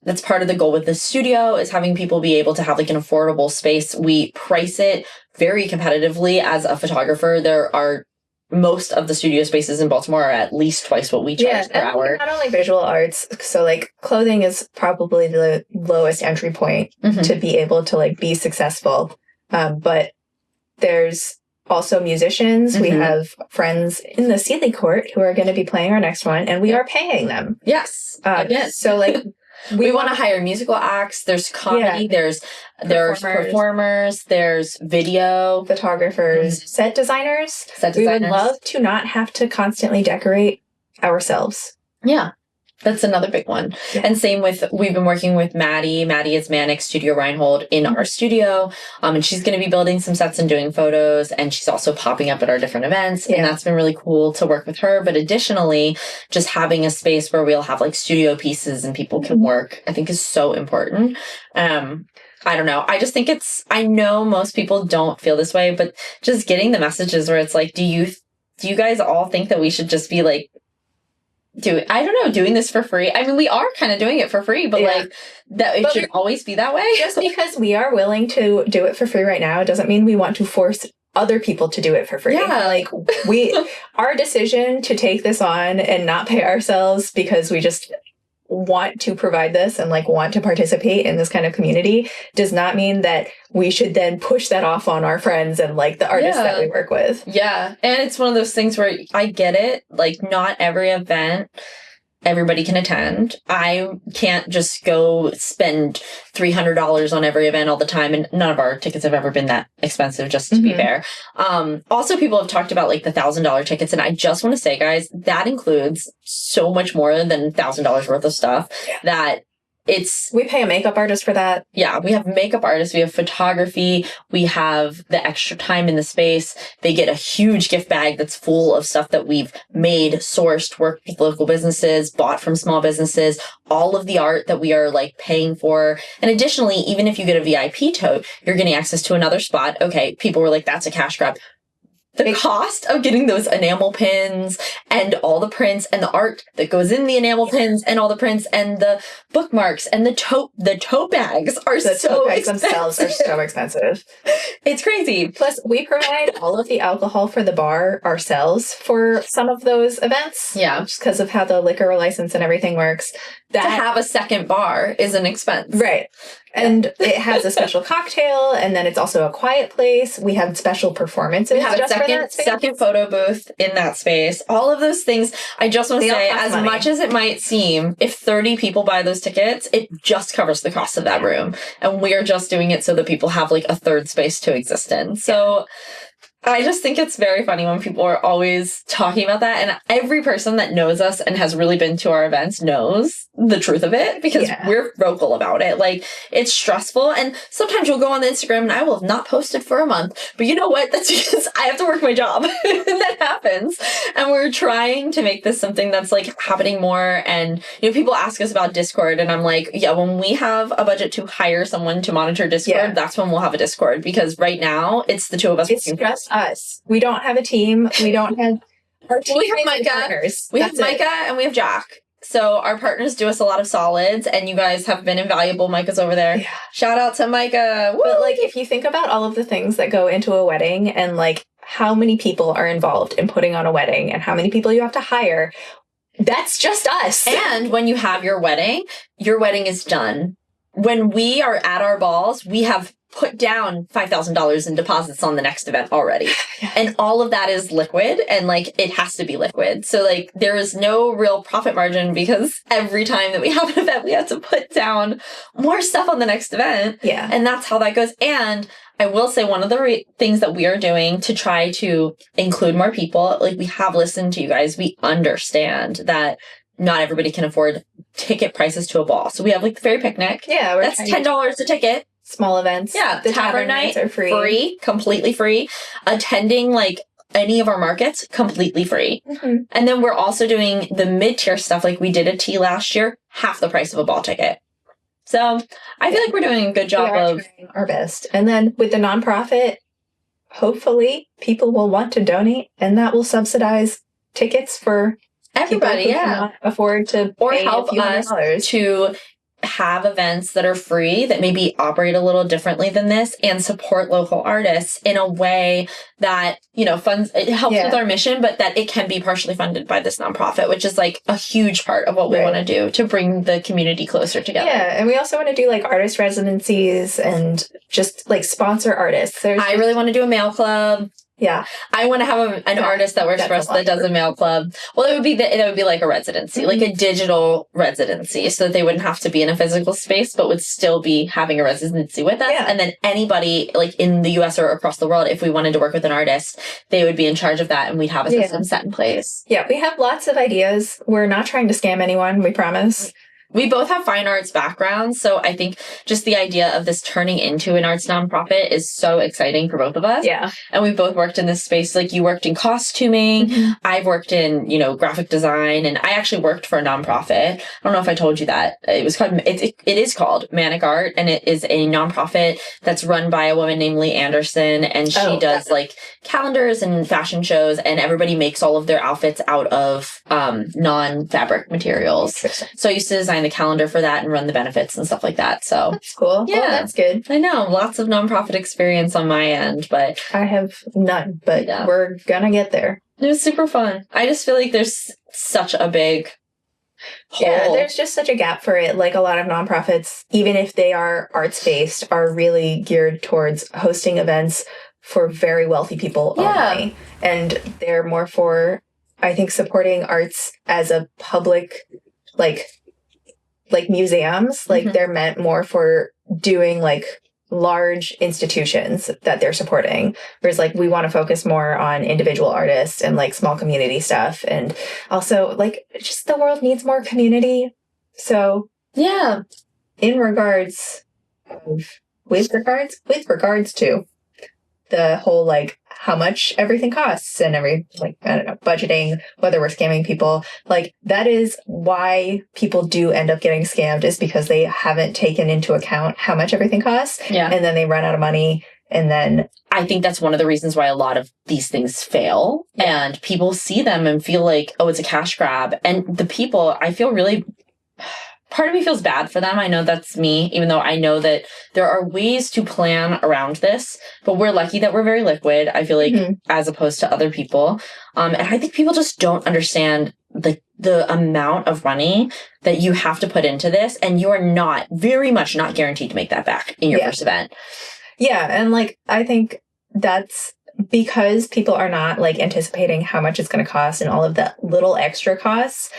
That's part of the goal with the studio, is having people be able to have like an affordable space. We price it very competitively. As a photographer, most of the studio spaces in Baltimore are at least twice what we charge per hour. Not only visual arts, so like clothing is probably the lowest entry point to be able to like be successful. But there's also musicians. We have friends in the Seeley Court who are going to be playing our next one, and we are paying them. Yes. So like we want to hire musical acts. There's comedy. There's performers. There's video photographers, set designers. We would love to not have to constantly decorate ourselves. Yeah. That's another big one. Yeah. And same with, we've been working with Maddie. Maddie is Manic Studio Reinhold in our studio. And she's going to be building some sets and doing photos. And she's also popping up at our different events. And that's been really cool to work with her. But additionally, just having a space where we'll have like studio pieces and people can work, I think is so important. I don't know. I just think I know most people don't feel this way, but just getting the messages where it's like, do you guys all think that we should just be like, doing this for free? I mean, we are kind of doing it for free, but like that it should always be that way. Just because we are willing to do it for free right now doesn't mean we want to force other people to do it for free. Yeah. Like our decision to take this on and not pay ourselves because we just want to provide this and like want to participate in this kind of community does not mean that we should then push that off on our friends and like the artists that we work with. Yeah. And it's one of those things where I get it. Like not every event everybody can attend. I can't just go spend $300 on every event all the time. And none of our tickets have ever been that expensive, just to be fair. Also, people have talked about like the $1,000 tickets. And I just want to say, guys, that includes so much more than $1,000 worth of stuff that we pay a makeup artist for that. Yeah, we have makeup artists, we have photography, we have the extra time in the space. They get a huge gift bag that's full of stuff that we've made, sourced, worked with local businesses, bought from small businesses, all of the art that we are like paying for. And additionally, even if you get a VIP tote, you're getting access to another spot. Okay, people were like, that's a cash grab. The cost of getting those enamel pins and all the prints and the art that goes in the enamel pins and all the prints and the bookmarks and the tote bags are so expensive. The tote bags themselves are so expensive. It's crazy. Plus, we provide all of the alcohol for the bar ourselves for some of those events. Yeah. Just because of how the liquor license and everything works. To have a second bar is an expense. Right. And it has a special cocktail, and then it's also a quiet place. We have special performances. We have a second photo booth in that space. All of those things. I just want to say, as much as it might seem, if 30 people buy those tickets, it just covers the cost of that room. And we are just doing it so that people have like a third space to exist in. So I just think it's very funny when people are always talking about that. And every person that knows us and has really been to our events knows the truth of it because we're vocal about it. Like, it's stressful. And sometimes you'll go on the Instagram and I will have not posted for a month. But you know what? That's because I have to work my job. And that happens. And we're trying to make this something that's like happening more. And, people ask us about Discord. And I'm like, yeah, when we have a budget to hire someone to monitor Discord, that's when we'll have a Discord. Because right now, it's the two of us. It's just us. We don't have a team. We don't have our team. We have Micah. Partners. We have Micah and we have Jack. So our partners do us a lot of solids, and you guys have been invaluable. Micah's over there. Yeah. Shout out to Micah. Woo! But like, if you think about all of the things that go into a wedding, and like how many people are involved in putting on a wedding and how many people you have to hire. That's just us. And when you have your wedding is done. When we are at our balls, we have put down $5,000 in deposits on the next event already. And all of that is liquid, and like it has to be liquid. So like there is no real profit margin because every time that we have an event, we have to put down more stuff on the next event. Yeah. And that's how that goes. And I will say one of the things that we are doing to try to include more people, like we have listened to you guys, we understand that not everybody can afford ticket prices to a ball. So we have like the Fairy Picnic. Yeah. That's $10 a ticket. Small events. Yeah. The tavern nights are free, completely free. Attending like any of our markets, completely free. Mm-hmm. And then we're also doing the mid-tier stuff. Like we did a tea last year, half the price of a ball ticket. So I feel like we're doing a good job of trying our best. And then with the nonprofit, hopefully people will want to donate, and that will subsidize tickets for everybody. People who cannot afford to or pay help us to have events that are free that maybe operate a little differently than this and support local artists in a way that, you know, funds, it helps with our mission, but that it can be partially funded by this nonprofit, which is like a huge part of what we want to do to bring the community closer together. Yeah. And we also want to do like artist residencies and just like sponsor artists. I really want to do a mail club. Yeah. I want to have an artist that works for us that does a mail club. Well, it would be like a residency, like a digital residency, so that they wouldn't have to be in a physical space, but would still be having a residency with us. Yeah. And then anybody like in the US or across the world, if we wanted to work with an artist, they would be in charge of that, and we'd have a system set in place. Yeah, we have lots of ideas. We're not trying to scam anyone, we promise. We both have fine arts backgrounds, so I think just the idea of this turning into an arts nonprofit is so exciting for both of us. Yeah. And we both worked in this space. Like you worked in costuming, I've worked in, you know, graphic design, and I actually worked for a nonprofit. I don't know if I told you that. It is called Manic Art, and it is a nonprofit that's run by a woman named Lee Anderson, and she does like calendars and fashion shows, and everybody makes all of their outfits out of non-fabric materials. So I used to design the calendar for that and run the benefits and stuff like that. So that's cool. Yeah, well, that's good. I know, lots of nonprofit experience on my end, but I have none, but we're gonna get there. It was super fun. I just feel like there's such a big hole. Yeah, there's just such a gap for it. Like a lot of nonprofits, even if they are arts-based, are really geared towards hosting events for very wealthy people only. And they're more for, I think, supporting arts as a public, like museums. Like they're meant more for doing like large institutions that they're supporting. Whereas like we want to focus more on individual artists and like small community stuff. And also like just the world needs more community. So yeah, with regards to the whole like how much everything costs and budgeting, whether we're scamming people, like that is why people do end up getting scammed, is because they haven't taken into account how much everything costs. Yeah. And then they run out of money. And then I think that's one of the reasons why a lot of these things fail, and people see them and feel like, oh, it's a cash grab. And the people, I feel really, part of me feels bad for them. I know that's me, even though I know that there are ways to plan around this, but we're lucky that we're very liquid, I feel like, as opposed to other people. And I think people just don't understand the amount of money that you have to put into this, and you're very much not guaranteed to make that back in your first event. Yeah. And like, I think that's because people are not like anticipating how much it's going to cost and all of the little extra costs.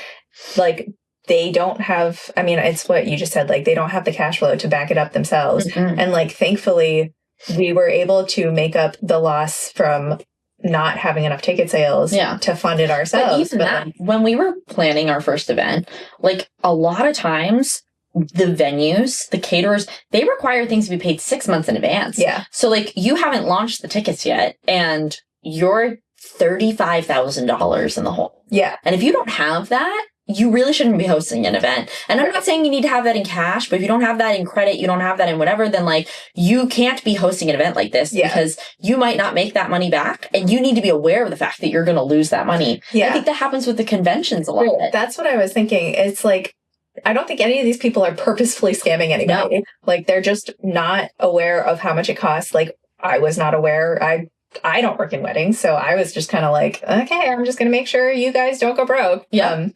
Like, they don't have, I mean, it's what you just said, like, they don't have the cash flow to back it up themselves. And like, thankfully, we were able to make up the loss from not having enough ticket sales to fund it ourselves. But when we were planning our first event, like a lot of times the venues, the caterers, they require things to be paid 6 months in advance. Yeah. So like you haven't launched the tickets yet and you're $35,000 in the hole. Yeah. And if you don't have that, you really shouldn't be hosting an event. And I'm not saying you need to have that in cash, but if you don't have that in credit, you don't have that in whatever, then like you can't be hosting an event like this because you might not make that money back, and you need to be aware of the fact that you're going to lose that money. Yeah. I think that happens with the conventions a lot. Right. That's what I was thinking. It's like, I don't think any of these people are purposefully scamming anybody. No. Like, they're just not aware of how much it costs. Like, I was not aware. I I don't work in weddings, so I was just kind of like, okay, I'm just going to make sure you guys don't go broke. Yeah.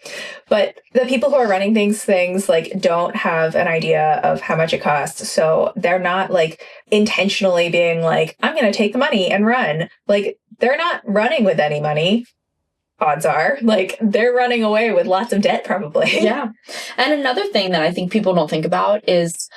But the people who are running things like don't have an idea of how much it costs. So they're not like intentionally being like, I'm going to take the money and run. Like they're not running with any money. Odds are, like, they're running away with lots of debt probably. Yeah. And another thing that I think people don't think about is,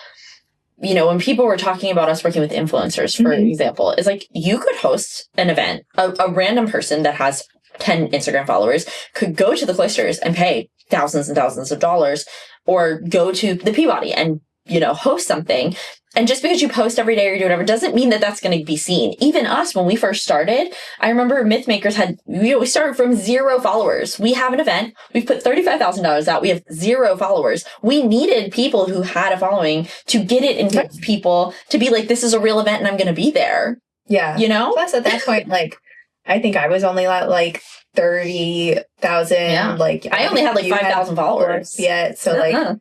you know, when people were talking about us working with influencers, for example, is like you could host an event. A random person that has 10 Instagram followers could go to the Cloisters and pay thousands and thousands of dollars, or go to the Peabody and, you know, host something. And just because you post every day or do whatever doesn't mean that that's going to be seen. Even us, when we first started, I remember Mythmakers had, we started from 0 followers. We have an event. We've put $35,000 out. We have 0 followers. We needed people who had a following to get it into people to be like, this is a real event and I'm going to be there. Yeah. You know? Plus at that point, like, I think I was only at like 30,000. Yeah. Like I only had like 5,000 followers yet. So like,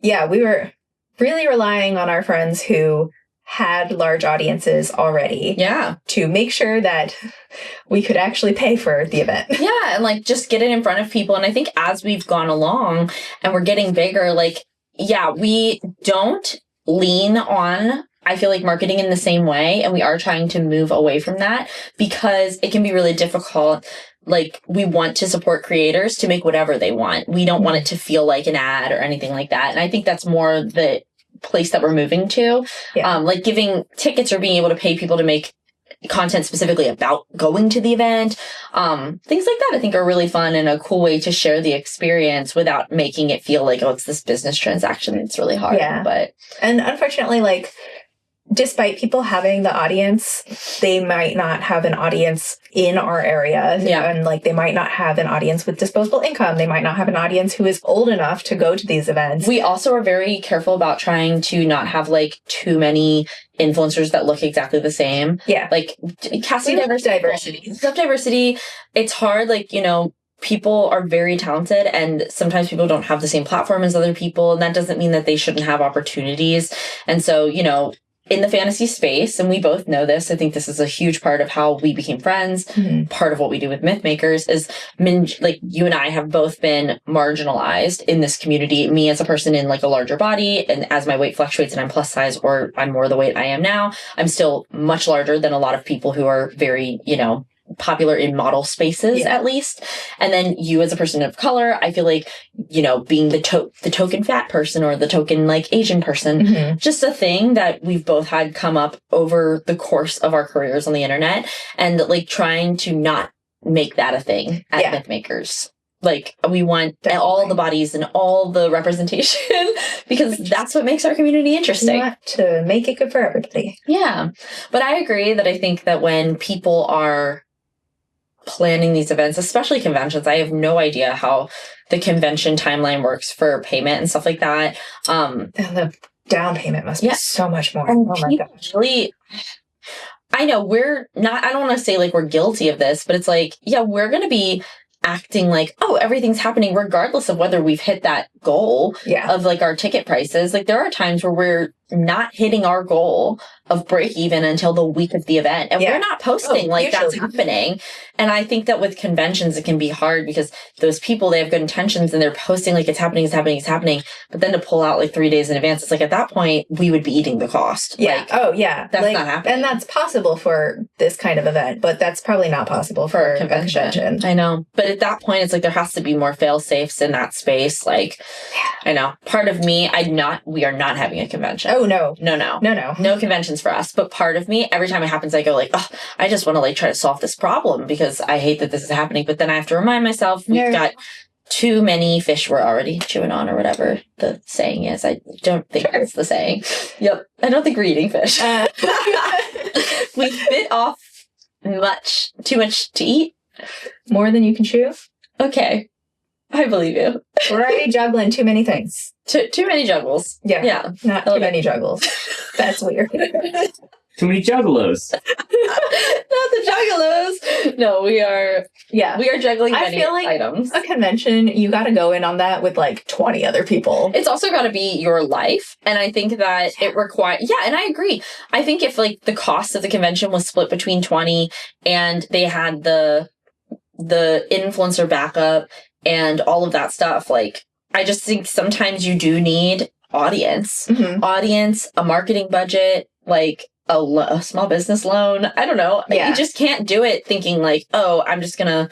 yeah, we were really relying on our friends who had large audiences already. Yeah. To make sure that we could actually pay for the event. Yeah. And like just get it in front of people. And I think as we've gone along and we're getting bigger, like, yeah, we don't lean on, I feel like, marketing in the same way. And we are trying to move away from that because it can be really difficult. Like, we want to support creators to make whatever they want. We don't want it to feel like an ad or anything like that. And I think that's more the place that we're moving to. Yeah. Like giving tickets or being able to pay people to make content specifically about going to the event. Things like that I think are really fun and a cool way to share the experience without making it feel like, oh, it's this business transaction. It's really hard. Yeah. And unfortunately, like, despite people having the audience, they might not have an audience in our area. Yeah. And like, they might not have an audience with disposable income. They might not have an audience who is old enough to go to these events. We also are very careful about trying to not have like too many influencers that look exactly the same. Yeah. Like casting diversity. Diversity. It's hard. Like, you know, people are very talented and sometimes people don't have the same platform as other people. And that doesn't mean that they shouldn't have opportunities. And so, you know, in the fantasy space, and we both know this, I think this is a huge part of how we became friends. Part of what we do with Mythmakers is, like, you and I have both been marginalized in this community. Me as a person in like a larger body, and as my weight fluctuates and I'm plus size or I'm more the weight I am now, I'm still much larger than a lot of people who are very, you know, popular in model spaces, at least. And then you as a person of color, I feel like, you know, being the token fat person or the token like Asian person, just a thing that we've both had come up over the course of our careers on the internet, and like trying to not make that a thing at Mythmakers. Like, we want all the bodies and all the representation because that's what makes our community interesting. We want to make it good for everybody. Yeah. But I agree that I think that when people are planning these events, especially conventions, I have no idea how the convention timeline works for payment and stuff like that. And the down payment must be so much more. And oh my gosh. Really, I know we're not, I don't want to say like we're guilty of this, but it's like, yeah, we're going to be acting like, oh, everything's happening regardless of whether we've hit that goal of like our ticket prices. Like, there are times where we're not hitting our goal of break even until the week of the event. And we're not posting like that's happening. And I think that with conventions, it can be hard because those people, they have good intentions and they're posting like it's happening. But then to pull out like 3 days in advance, it's like at that point, we would be eating the cost. Yeah. Like, that's like, not happening. And that's possible for this kind of event, but that's probably not possible for a convention. I know. But at that point, it's like there has to be more fail safes in that space. Like, I know. Part of me, we are not having a convention. Oh, no. No conventions for us. But part of me, every time it happens, I go like, oh, I just want to like try to solve this problem because I hate that this is happening. But then I have to remind myself we've got too many fish we're already chewing on, or whatever the saying is. I don't think that's the saying. Yep. I don't think we're eating fish. We bit off too much to eat. More than you can chew? Okay. I believe you. We're already juggling too many things. Too many juggles. Yeah. Not too many juggles. That's weird. Too many juggalos. Not the juggalos. No, we are juggling many items. A convention, you got to go in on that with like 20 other people. It's also got to be your life, and I think that it requires. Yeah, and I agree. I think if like the cost of the convention was split between 20, and they had the influencer backup and all of that stuff, like I just think sometimes you do need audience, a marketing budget, like a small business loan. I don't know. Yeah. You just can't do it thinking like, oh, I'm just going to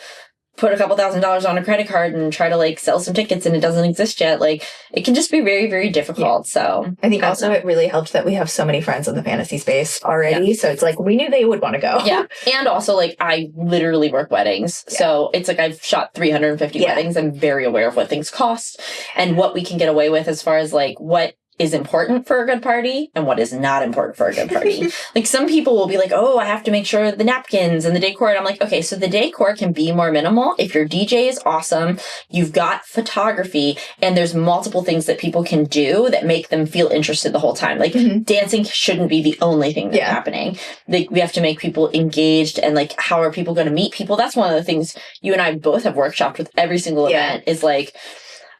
put a couple $1,000s on a credit card and try to like sell some tickets and it doesn't exist yet. Like it can just be very, very difficult. Yeah. So I think also it really helped that we have so many friends in the fantasy space already. Yeah. So it's like, we knew they would want to go. Yeah. And also like I literally work weddings. Yeah. So it's like I've shot 350 weddings. I'm very aware of what things cost and what we can get away with as far as like what is important for a good party and what is not important for a good party. Like some people will be like, oh, I have to make sure the napkins and the decor. And I'm like, okay, so the decor can be more minimal. If your DJ is awesome, you've got photography and there's multiple things that people can do that make them feel interested the whole time. Like dancing shouldn't be the only thing that's happening. Like we have to make people engaged and like, how are people going to meet people? That's one of the things you and I both have workshopped with every single event is like,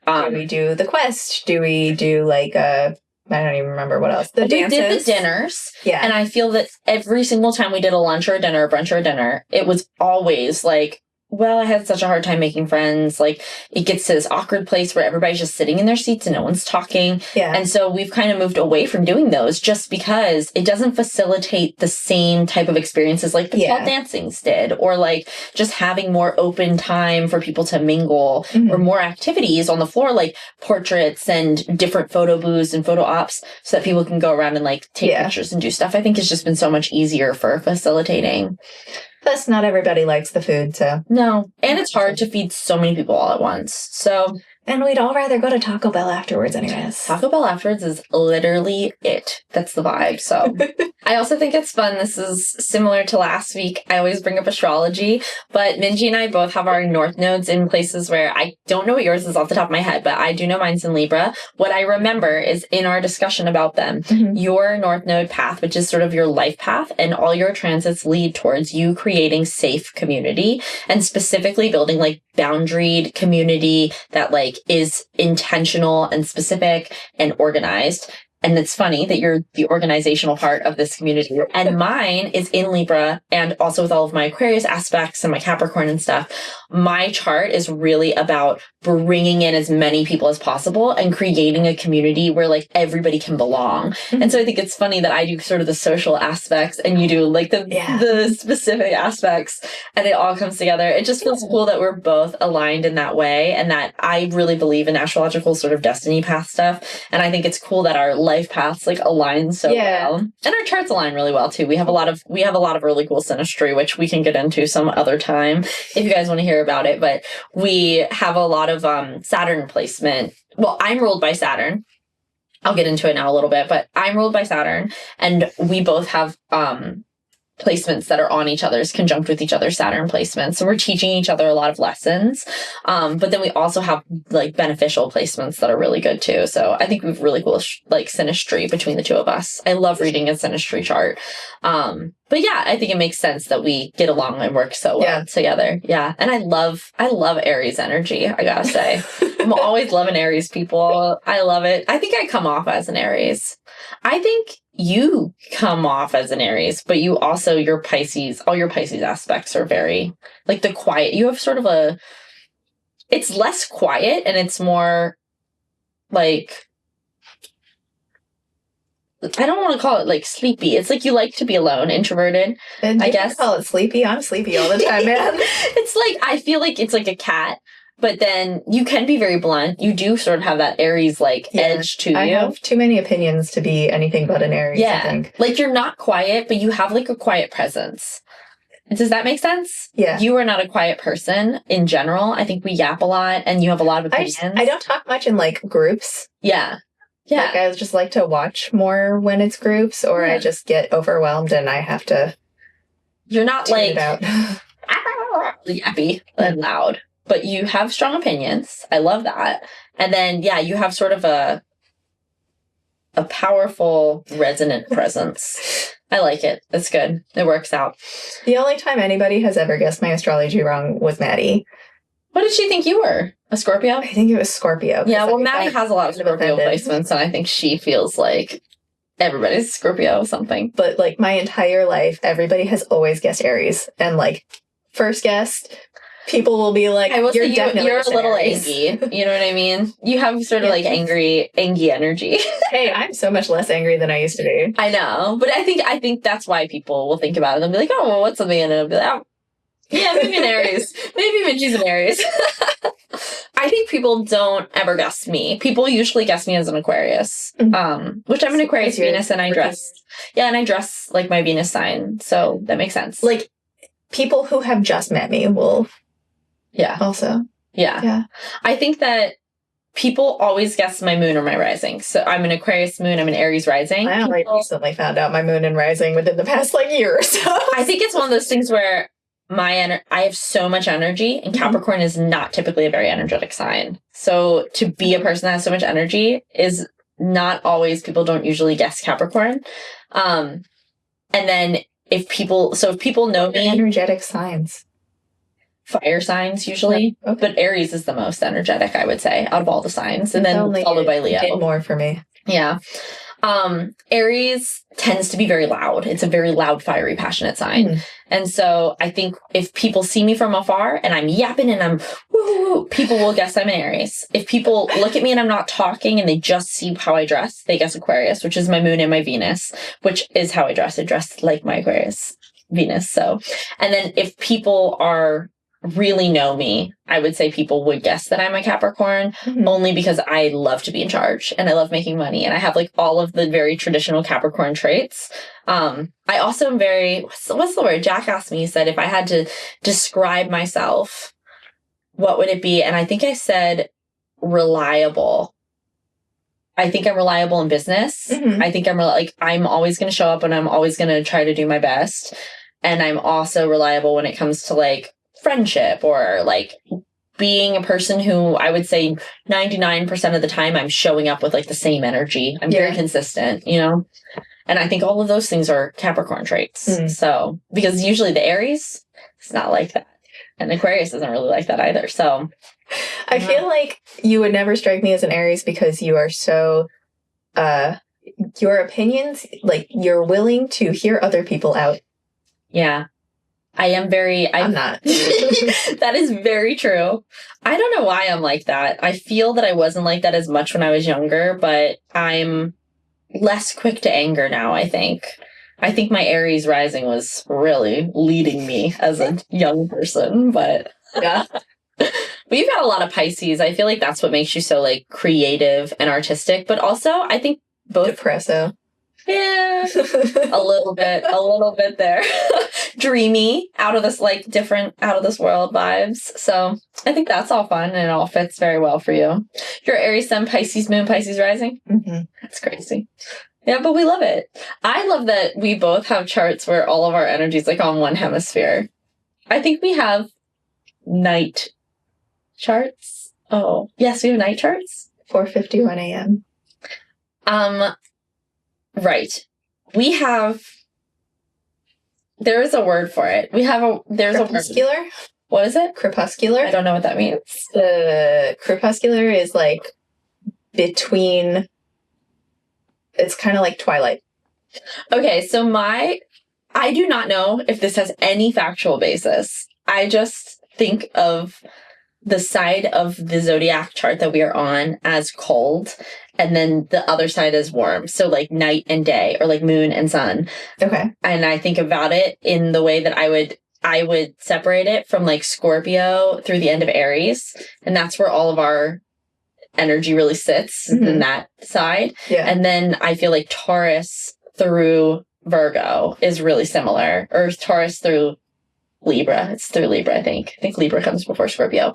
do we do the quest? Do we do like I don't even remember what else. We did the dinners. Yeah. And I feel that every single time we did a lunch or a dinner, a brunch or a dinner, it was always like, well, I had such a hard time making friends. Like it gets to this awkward place where everybody's just sitting in their seats and no one's talking. Yeah. And so we've kind of moved away from doing those just because it doesn't facilitate the same type of experiences like the tall dancings did, or like just having more open time for people to mingle or more activities on the floor, like portraits and different photo booths and photo ops so that people can go around and like take pictures and do stuff. I think it's just been so much easier for facilitating. Plus, not everybody likes the food, so. No. And it's hard to feed so many people all at once. So. And we'd all rather go to Taco Bell afterwards anyways. Taco Bell afterwards is literally it. That's the vibe. So I also think it's fun. This is similar to last week. I always bring up astrology, but Minjee and I both have our north nodes in places where I don't know what yours is off the top of my head, but I do know mine's in Libra. What I remember is in our discussion about them, your north node path, which is sort of your life path, and all your transits lead towards you creating safe community and specifically building like boundaried community that like is intentional and specific and organized. And it's funny that you're the organizational part of this community. And mine is in Libra, and also with all of my Aquarius aspects and my Capricorn and stuff. My chart is really about bringing in as many people as possible and creating a community where like everybody can belong. And so I think it's funny that I do sort of the social aspects and you do like the specific aspects, and it all comes together. It just feels cool that we're both aligned in that way, and that I really believe in astrological sort of destiny path stuff. And I think it's cool that our life paths like align so well, and our charts align really well too. We have a lot of really cool synastry, which we can get into some other time if you guys want to hear about it. But we have a lot of Saturn placement. Well, I'm ruled by Saturn. I'll get into it now a little bit, but I'm ruled by Saturn, and we both have placements that are on each other's, conjunct with each other's Saturn placements. So we're teaching each other a lot of lessons. But then we also have like beneficial placements that are really good too. So I think we've really cool like synastry between the two of us. I love reading a synastry chart. But yeah, I think it makes sense that we get along and work so well together. Yeah. And I love Aries energy, I gotta say. I'm always loving Aries people. I love it. I think I come off as an Aries. I think you come off as an Aries, but you also, your Pisces, all your Pisces aspects are very, like the quiet, you have sort of it's less quiet and it's more like, I don't want to call it like sleepy. It's like you like to be alone, introverted. And I guess call it sleepy. I'm sleepy all the time, man. It's like, I feel like it's like a cat, but then you can be very blunt. You do sort of have that Aries like edge to you. I have too many opinions to be anything but an Aries, I think. Like you're not quiet, but you have like a quiet presence. Does that make sense? Yeah. You are not a quiet person in general. I think we yap a lot and you have a lot of opinions. I don't talk much in like groups. Yeah. Yeah. Like I just like to watch more when it's groups, or I just get overwhelmed and I have to. You're not like yappy and loud, but you have strong opinions. I love that. And then, you have sort of a powerful resonant presence I like it. It's good. It works out. The only time anybody has ever guessed my astrology wrong was Maddie. What did she think you were? A Scorpio? I think it was Scorpio. Yeah, well, Maddie has a lot of Scorpio placements, and I think she feels like everybody's Scorpio or something. But, like, my entire life, everybody has always guessed Aries. And, like, first guess, people will be like, you're a little angry. You know what I mean? You have sort of like angry energy. Hey, I'm so much less angry than I used to be. I know, but I think that's why people will think about it and be like, oh, well, what's something? And it'll be like, oh, yeah, maybe an Aries. Maybe Minjee's an Aries. I think people don't ever guess me. People usually guess me as an Aquarius, which I'm an Aquarius Venus, and I dress like my Venus sign, so that makes sense. Like, people who have just met me will. Yeah. Also. Yeah. I think that people always guess my moon or my rising. So I'm an Aquarius moon, I'm an Aries rising. I only recently found out my moon and rising within the past, like, year or so. I think it's one of those things where I have so much energy, and Capricorn is not typically a very energetic sign. So to be a person that has so much energy is not always, people don't usually guess Capricorn. And then if people know me. Energetic signs. Fire signs usually, but Aries is the most energetic, I would say, out of all the signs, and then followed by Leo. Did more for me. Yeah. Aries tends to be very loud. It's a very loud, fiery, passionate sign. And so I think if people see me from afar and I'm yapping and I'm woo, people will guess I'm an Aries. If people look at me and I'm not talking and they just see how I dress, they guess Aquarius, which is my moon and my Venus, which is how I dress. I dress like my Aquarius Venus. So, and then if people really know me, I would say people would guess that I'm a Capricorn, only because I love to be in charge and I love making money, and I have like all of the very traditional Capricorn traits. I also am very, what's the word? Jack asked me, he said, if I had to describe myself, what would it be? And I think I said reliable. I think I'm reliable in business. I think I'm always going to show up and I'm always going to try to do my best. And I'm also reliable when it comes to like friendship, or like being a person who I would say 99% of the time I'm showing up with like the same energy. I'm very consistent, you know? And I think all of those things are Capricorn traits. So, because usually the Aries, it's not like that. And Aquarius isn't really like that either. So I feel like you would never strike me as an Aries because you are so, your opinions, like you're willing to hear other people out. Yeah. I am I'm not. That is very true. I don't know why I'm like that. I feel that I wasn't like that as much when I was younger, but I'm less quick to anger now, I think. I think my Aries rising was really leading me as a young person, but yeah. But you've got a lot of Pisces. I feel like that's what makes you so like creative and artistic, but also I think both depresso. Yeah, a little bit there. Dreamy, out of this world vibes. So I think that's all fun and it all fits very well for you. You're Aries sun, Pisces moon, Pisces rising. That's crazy. Yeah, but we love it. I love that we both have charts where all of our energy's like on one hemisphere. I think we have night charts. Oh, yes, we have night charts. 4:51 a.m. Right. There is a word for it. There's crepuscular? A word. What is it? Crepuscular? I don't know what that means. The crepuscular is like between, it's kind of like twilight. Okay, so I do not know if this has any factual basis. I just think of the side of the zodiac chart that we are on as cold, and then the other side is warm. So like night and day, or like moon and sun. Okay. And I think about it in the way that I would separate it from like Scorpio through the end of Aries. And that's where all of our energy really sits in that side. Yeah. And then I feel like Taurus through Virgo is really similar, or Taurus through Libra. It's through Libra, I think. I think Libra comes before Scorpio.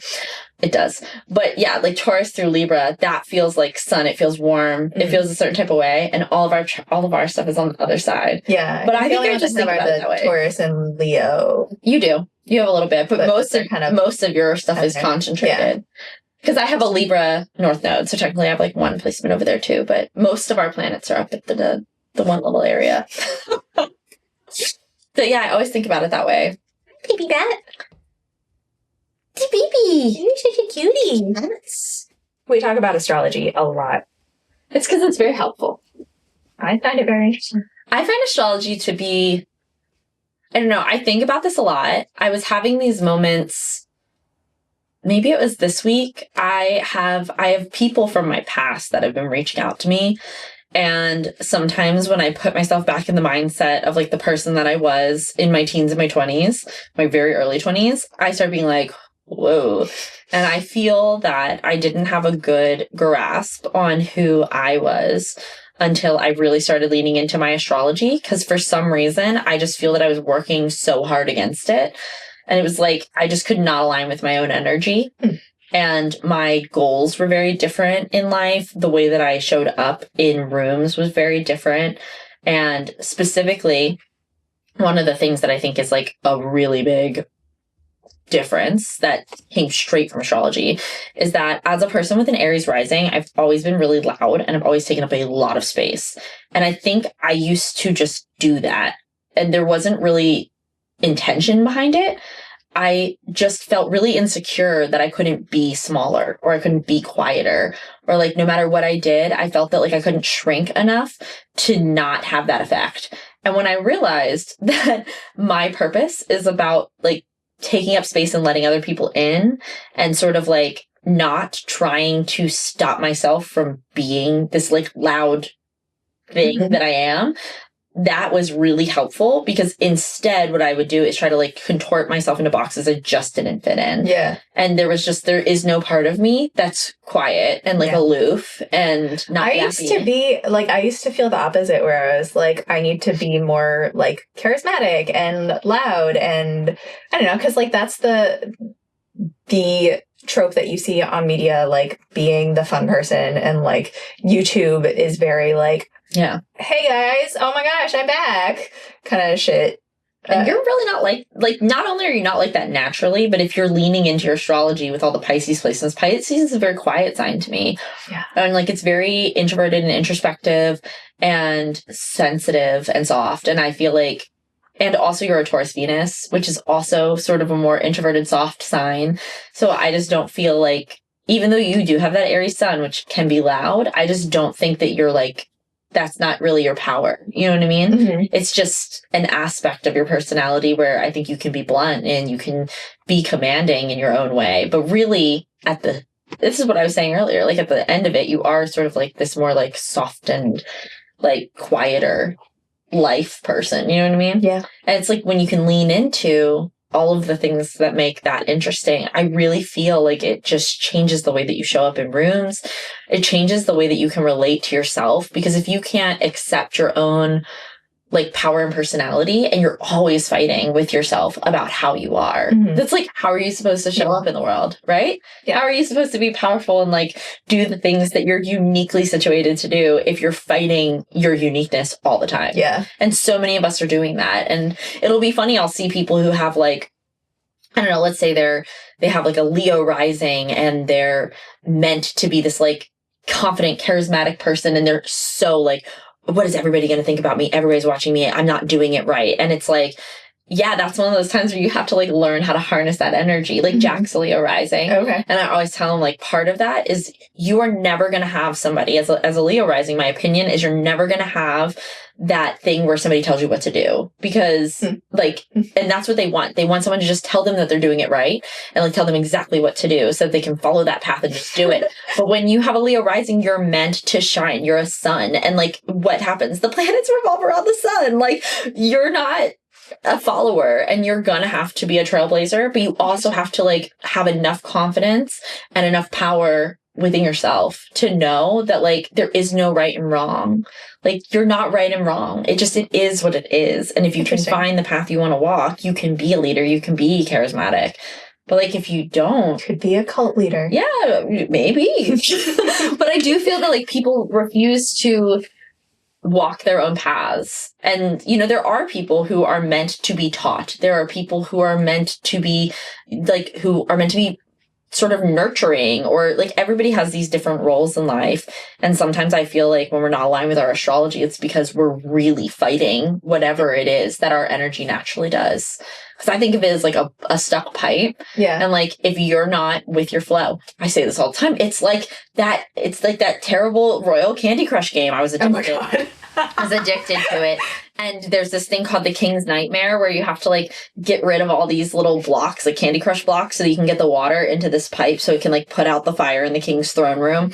It does. But yeah, like Taurus through Libra, that feels like sun. It feels warm. It feels a certain type of way. And all of our stuff is on the other side. Yeah. But I think I just think about it that way. Taurus and Leo. You do. You have a little bit, but most of your stuff is concentrated. Because I have a Libra North Node, so technically I have like one placement over there too. But most of our planets are up at the one little area. But yeah, I always think about it that way. Baby bat. Baby. You're such a cutie. Yes. We talk about astrology a lot. It's because it's very helpful. I find it very interesting. I find astrology to be, I don't know, I think about this a lot. I was having these moments, maybe it was this week. I have people from my past that have been reaching out to me. And sometimes when I put myself back in the mindset of like the person that I was in my teens and my 20s, my very early 20s, I start being like, whoa. And I feel that I didn't have a good grasp on who I was until I really started leaning into my astrology. Because for some reason, I just feel that I was working so hard against it. And it was like, I just could not align with my own energy. And my goals were very different in life. The way that I showed up in rooms was very different. And specifically, one of the things that I think is like a really big difference that came straight from astrology is that as a person with an Aries rising, I've always been really loud and I've always taken up a lot of space. And I think I used to just do that. And there wasn't really intention behind it. I just felt really insecure that I couldn't be smaller or I couldn't be quieter or like no matter what I did, I felt that like I couldn't shrink enough to not have that effect. And when I realized that my purpose is about like taking up space and letting other people in and sort of like not trying to stop myself from being this like loud thing that I am, that was really helpful because instead what I would do is try to like contort myself into boxes I just didn't fit in. Yeah. And there is no part of me that's quiet and like aloof and not I used to feel the opposite where I was like, I need to be more like charismatic and loud and I don't know, because like that's the trope that you see on media, like being the fun person, and like YouTube is very like, yeah, hey guys, oh my gosh, I'm back kind of shit. And you're really not like not only are you not like that naturally, but if you're leaning into your astrology with all the Pisces placements, Pisces is a very quiet sign to me. Yeah. And like it's very introverted and introspective and sensitive and soft. And I feel like, and also you're a Taurus Venus, which is also sort of a more introverted, soft sign. So I just don't feel like, even though you do have that Aries sun, which can be loud, I just don't think that you're like, that's not really your power. You know what I mean? Mm-hmm. It's just an aspect of your personality where I think you can be blunt and you can be commanding in your own way. But really this is what I was saying earlier, like at the end of it, you are sort of like this more like soft and like quieter life person. You know what I mean? Yeah. And it's like when you can lean into all of the things that make that interesting, I really feel like it just changes the way that you show up in rooms. It changes the way that you can relate to yourself, because if you can't accept your own like power and personality and you're always fighting with yourself about how you are, that's like, how are you supposed to show up in the world, right? Yeah. How are you supposed to be powerful and like do the things that you're uniquely situated to do if you're fighting your uniqueness all the time? Yeah. And so many of us are doing that. And it'll be funny, I'll see people who have like, I don't know, let's say they have like a Leo rising and they're meant to be this like confident, charismatic person. And they're so like, what is everybody going to think about me? Everybody's watching me. I'm not doing it right. And it's like, yeah, that's one of those times where you have to like learn how to harness that energy. Like Jack's Leo rising. Okay. And I always tell him like part of that is you are never going to have somebody as a Leo rising. My opinion is you're never going to have that thing where somebody tells you what to do, because like, and that's what they want. They want someone to just tell them that they're doing it right and like tell them exactly what to do so that they can follow that path and just do it. But when you have a Leo rising, you're meant to shine. You're a sun. And like what happens? The planets revolve around the sun. Like you're not a follower and you're gonna have to be a trailblazer, but you also have to like have enough confidence and enough power within yourself to know that like there is no right and wrong. Like you're not right and wrong. It is what it is. And if you can find the path you want to walk, you can be a leader, you can be charismatic. But like if you don't, could be a cult leader. Yeah, maybe. But I do feel that like people refuse to walk their own paths. And, you know, there are people who are meant to be taught. There are people who are meant to be like, who are meant to be sort of nurturing, or like everybody has these different roles in life. And sometimes I feel like when we're not aligned with our astrology, it's because we're really fighting whatever it is that our energy naturally does. Because I think of it as like a stuck pipe. Yeah. And like, if you're not with your flow, I say this all the time, it's like that terrible Royal Candy Crush game. I was addicted. Oh my God. I was addicted to it. And there's this thing called the King's Nightmare where you have to like get rid of all these little blocks, like Candy Crush blocks, so that you can get the water into this pipe so it can like put out the fire in the king's throne room.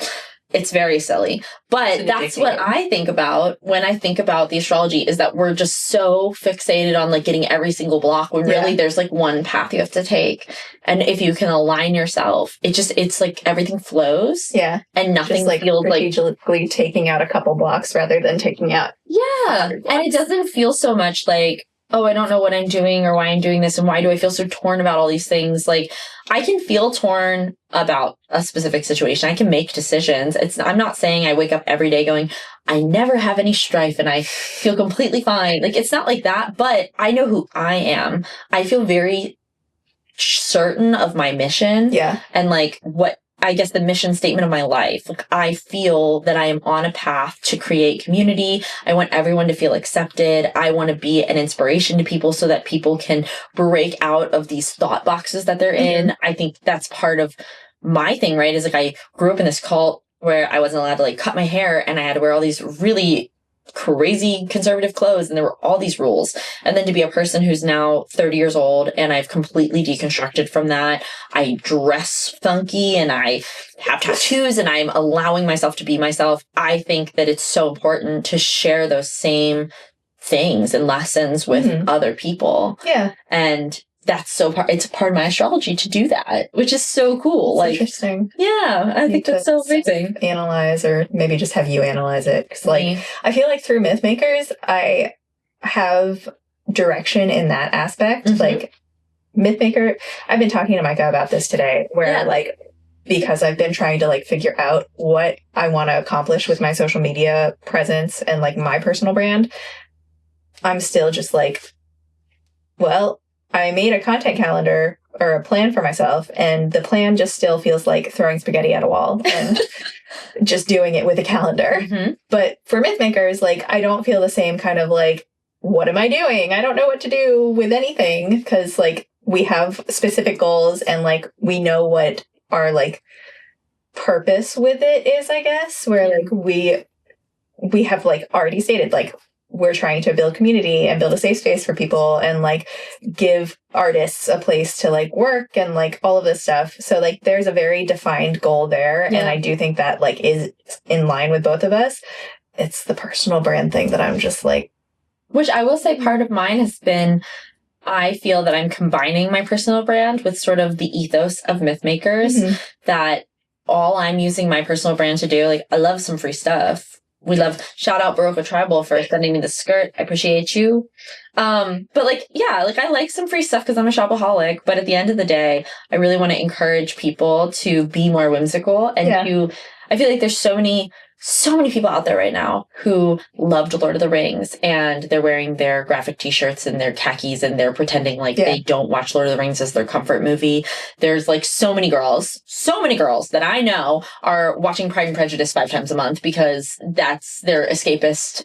It's very silly. But that's what I think about when I think about the astrology, is that we're just so fixated on like getting every single block when really there's like one path you have to take. And if you can align yourself, it's like everything flows. Yeah. And nothing just, like, feels like strategically taking out a couple blocks rather than taking out. Yeah. And it doesn't feel so much like, oh, I don't know what I'm doing or why I'm doing this and why do I feel so torn about all these things. Like, I can feel torn about a specific situation. I can make decisions. I'm not saying I wake up every day going, I never have any strife and I feel completely fine. Like, it's not like that, but I know who I am. I feel very certain of my mission. Yeah. And like what I guess the mission statement of my life. Like, I feel that I am on a path to create community. I want everyone to feel accepted. I want to be an inspiration to people so that people can break out of these thought boxes that they're in. I think that's part of my thing, right? Is like, I grew up in this cult where I wasn't allowed to like cut my hair and I had to wear all these really crazy conservative clothes, and there were all these rules. And then to be a person who's now 30 years old and I've completely deconstructed from that, I dress funky and I have tattoos and I'm allowing myself to be myself. I think that it's so important to share those same things and lessons with other people. Yeah. And that's it's part of my astrology to do that, which is so cool. That's like, interesting. Yeah, I think that's so amazing. Analyze, or maybe just have you analyze it. Because like, I feel like through Mythmakers, I have direction in that aspect. Like, Mythmaker, I've been talking to Micah about this today, where like, because I've been trying to like figure out what I want to accomplish with my social media presence and like my personal brand, I'm still just like, well, I made a content calendar or a plan for myself, and the plan just still feels like throwing spaghetti at a wall and just doing it with a calendar. But for Mythmakers, like, I don't feel the same kind of like, what am I doing? I don't know what to do with anything, because like, we have specific goals and like, we know what our like purpose with it is, I guess, where like we have like already stated, like, we're trying to build community and build a safe space for people and like give artists a place to like work and like all of this stuff. So like, there's a very defined goal there. And I do think that like is in line with both of us. It's the personal brand thing that I'm just like, which I will say part of mine has been, I feel that I'm combining my personal brand with sort of the ethos of Mythmakers, that all I'm using my personal brand to do, like, I love some free stuff. We love, shout out Baroka Tribal for sending me the skirt. I appreciate you. But like, yeah, like, I like some free stuff because I'm a shopaholic, but at the end of the day, I really want to encourage people to be more whimsical and I feel like there's so many people out there right now who loved Lord of the Rings and they're wearing their graphic t-shirts and their khakis and they're pretending like they don't watch Lord of the Rings as their comfort movie. There's like so many girls that I know are watching Pride and Prejudice 5 times a month because that's their escapist,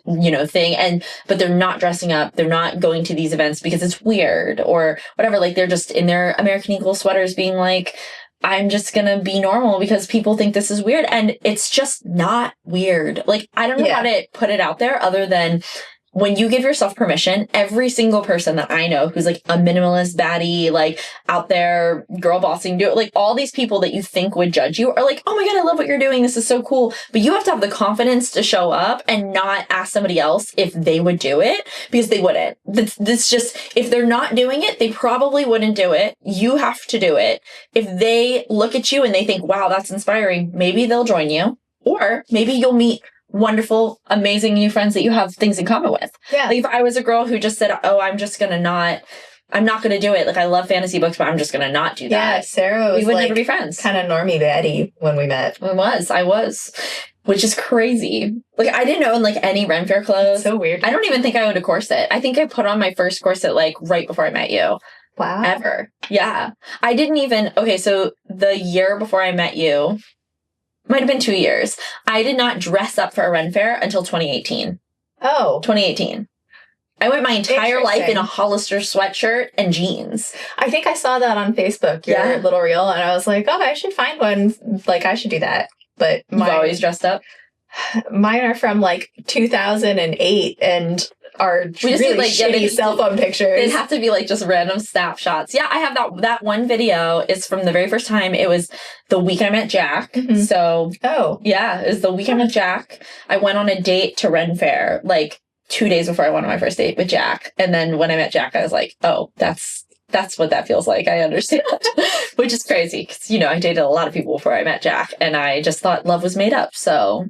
thing. But they're not dressing up. They're not going to these events because it's weird or whatever. Like, they're just in their American Eagle sweaters being like, I'm just gonna be normal because people think this is weird. And it's just not weird. Like, I don't know how to put it out there other than when you give yourself permission, every single person that I know who's like a minimalist baddie, like out there girl bossing, like all these people that you think would judge you are like, oh my God, I love what you're doing. This is so cool. But you have to have the confidence to show up and not ask somebody else if they would do it, because they wouldn't. This just, if they're not doing it, they probably wouldn't do it. You have to do it. If they look at you and they think, wow, that's inspiring, maybe they'll join you, or maybe you'll meet wonderful, amazing new friends that you have things in common with. Yeah. Like, if I was a girl who just said, oh, I'm not going to do it. Like, I love fantasy books, but I'm just going to not do that. Yeah, Sarah was, we would never be friends. Kind of normie baddie when we met. I was, which is crazy. Like, I didn't own like any Ren Fair clothes. So weird. I don't even think I owned a corset. I think I put on my first corset like right before I met you. Wow. Ever. Yeah. I didn't even, okay, so the year before I met you, might have been 2 years, I did not dress up for a Ren Fair until 2018. Oh. 2018. I went my entire life in a Hollister sweatshirt and jeans. I think I saw that on Facebook, your little reel, and I was like, oh, I should find one. Like, I should do that. But You've always dressed up? Mine are from, like, 2008 and are really shitty cell phone pictures. They'd have to be, like, just random snapshots. Yeah, I have that one video. It's from the very first time. It was the week I met Jack. Mm-hmm. So, yeah, it was the week I met Jack. I went on a date to Ren Fair, like, 2 days before I went on my first date with Jack. And then when I met Jack, I was like, oh, that's what that feels like. I understand. Which is crazy because, I dated a lot of people before I met Jack, and I just thought love was made up. So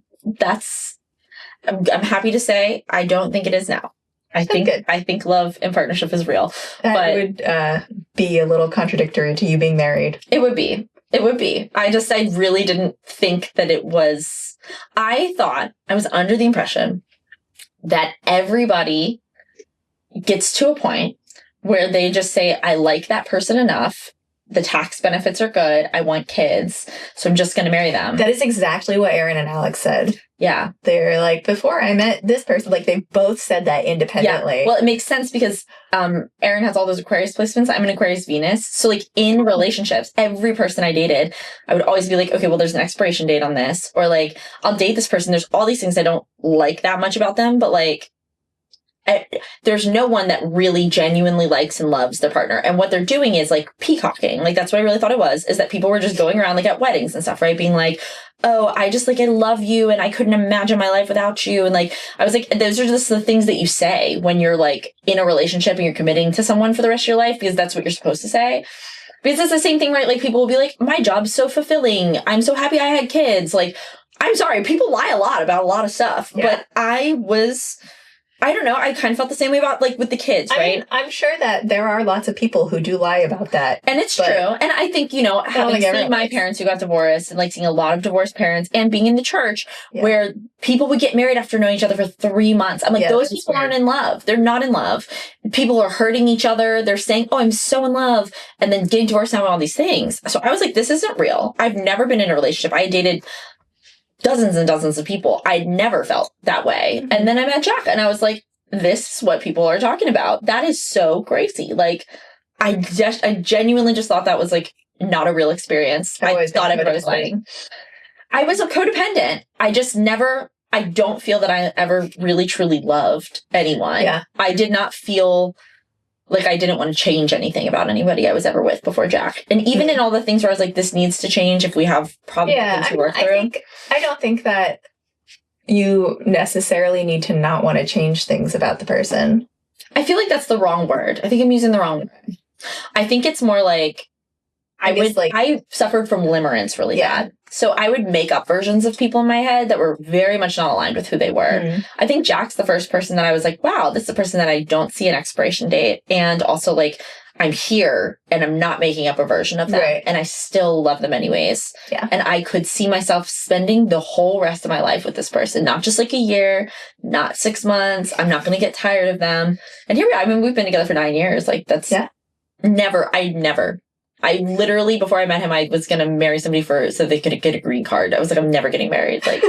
I'm happy to say I don't think it is now. I think love and partnership is real. That would be a little contradictory to you being married. It would be. I really didn't think that it was. I thought I was under the impression that everybody gets to a point where they just say, I like that person enough. The tax benefits are good. I want kids. So I'm just going to marry them. That is exactly what Aaron and Alex said. Yeah. They're like, before I met this person, like they both said that independently. Yeah. Well, it makes sense because Aaron has all those Aquarius placements. I'm an Aquarius Venus. So like in relationships, every person I dated, I would always be like, okay, well, there's an expiration date on this. Or like, I'll date this person. There's all these things I don't like that much about them. But like, there's no one that really genuinely likes and loves their partner. And what they're doing is like peacocking. Like that's what I really thought it was, is that people were just going around like at weddings and stuff, right? Being like, oh, I just like, I love you and I couldn't imagine my life without you. And like, I was like, those are just the things that you say when you're like in a relationship and you're committing to someone for the rest of your life, because that's what you're supposed to say. Because it's the same thing, right? Like people will be like, my job's so fulfilling. I'm so happy I had kids. Like, I'm sorry, people lie a lot about a lot of stuff, but I don't know. I kind of felt the same way about like with the kids, right? I mean, I'm sure that there are lots of people who do lie about that. And it's true. And I think, having seen my parents who got divorced and like seeing a lot of divorced parents and being in the church where people would get married after knowing each other for 3 months. I'm like, those people aren't in love. They're not in love. People are hurting each other. They're saying, oh, I'm so in love. And then getting divorced now and all these things. So I was like, this isn't real. I've never been in a relationship. I dated dozens and dozens of people. I'd never felt that way. Mm-hmm. And then I met Jack and I was like, this is what people are talking about. That is so crazy. Like, I genuinely just thought that was like not a real experience. I thought everybody was lying. I was a codependent. I don't feel that I ever really truly loved anyone. Yeah. I did not feel like I didn't want to change anything about anybody I was ever with before Jack. And even in all the things where I was like, this needs to change if we have problems to work through. I don't think that you necessarily need to not want to change things about the person. I feel like that's the wrong word. I think I'm using the wrong word. I think it's more like I suffered from limerence really bad. So I would make up versions of people in my head that were very much not aligned with who they were. Mm-hmm. I think Jack's the first person that I was like, wow, this is a person that I don't see an expiration date. And also like, I'm here and I'm not making up a version of them. Right. And I still love them anyways. Yeah. And I could see myself spending the whole rest of my life with this person, not just like a year, not 6 months. I'm not going to get tired of them. And here we are. I mean, we've been together for 9 years. Like that's I literally, before I met him, I was going to marry somebody so they could get a green card. I was like, I'm never getting married. Like,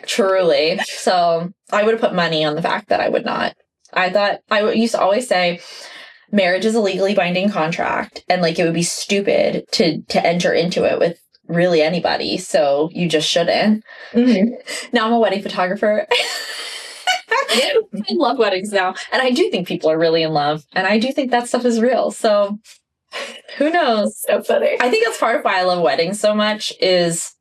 truly. So I would have put money on the fact that I would not. I used to always say, marriage is a legally binding contract. And like, it would be stupid to enter into it with really anybody. So you just shouldn't. Mm-hmm. Now I'm a wedding photographer. I love weddings now. And I do think people are really in love. And I do think that stuff is real. So who knows? So funny. I think that's part of why I love weddings so much is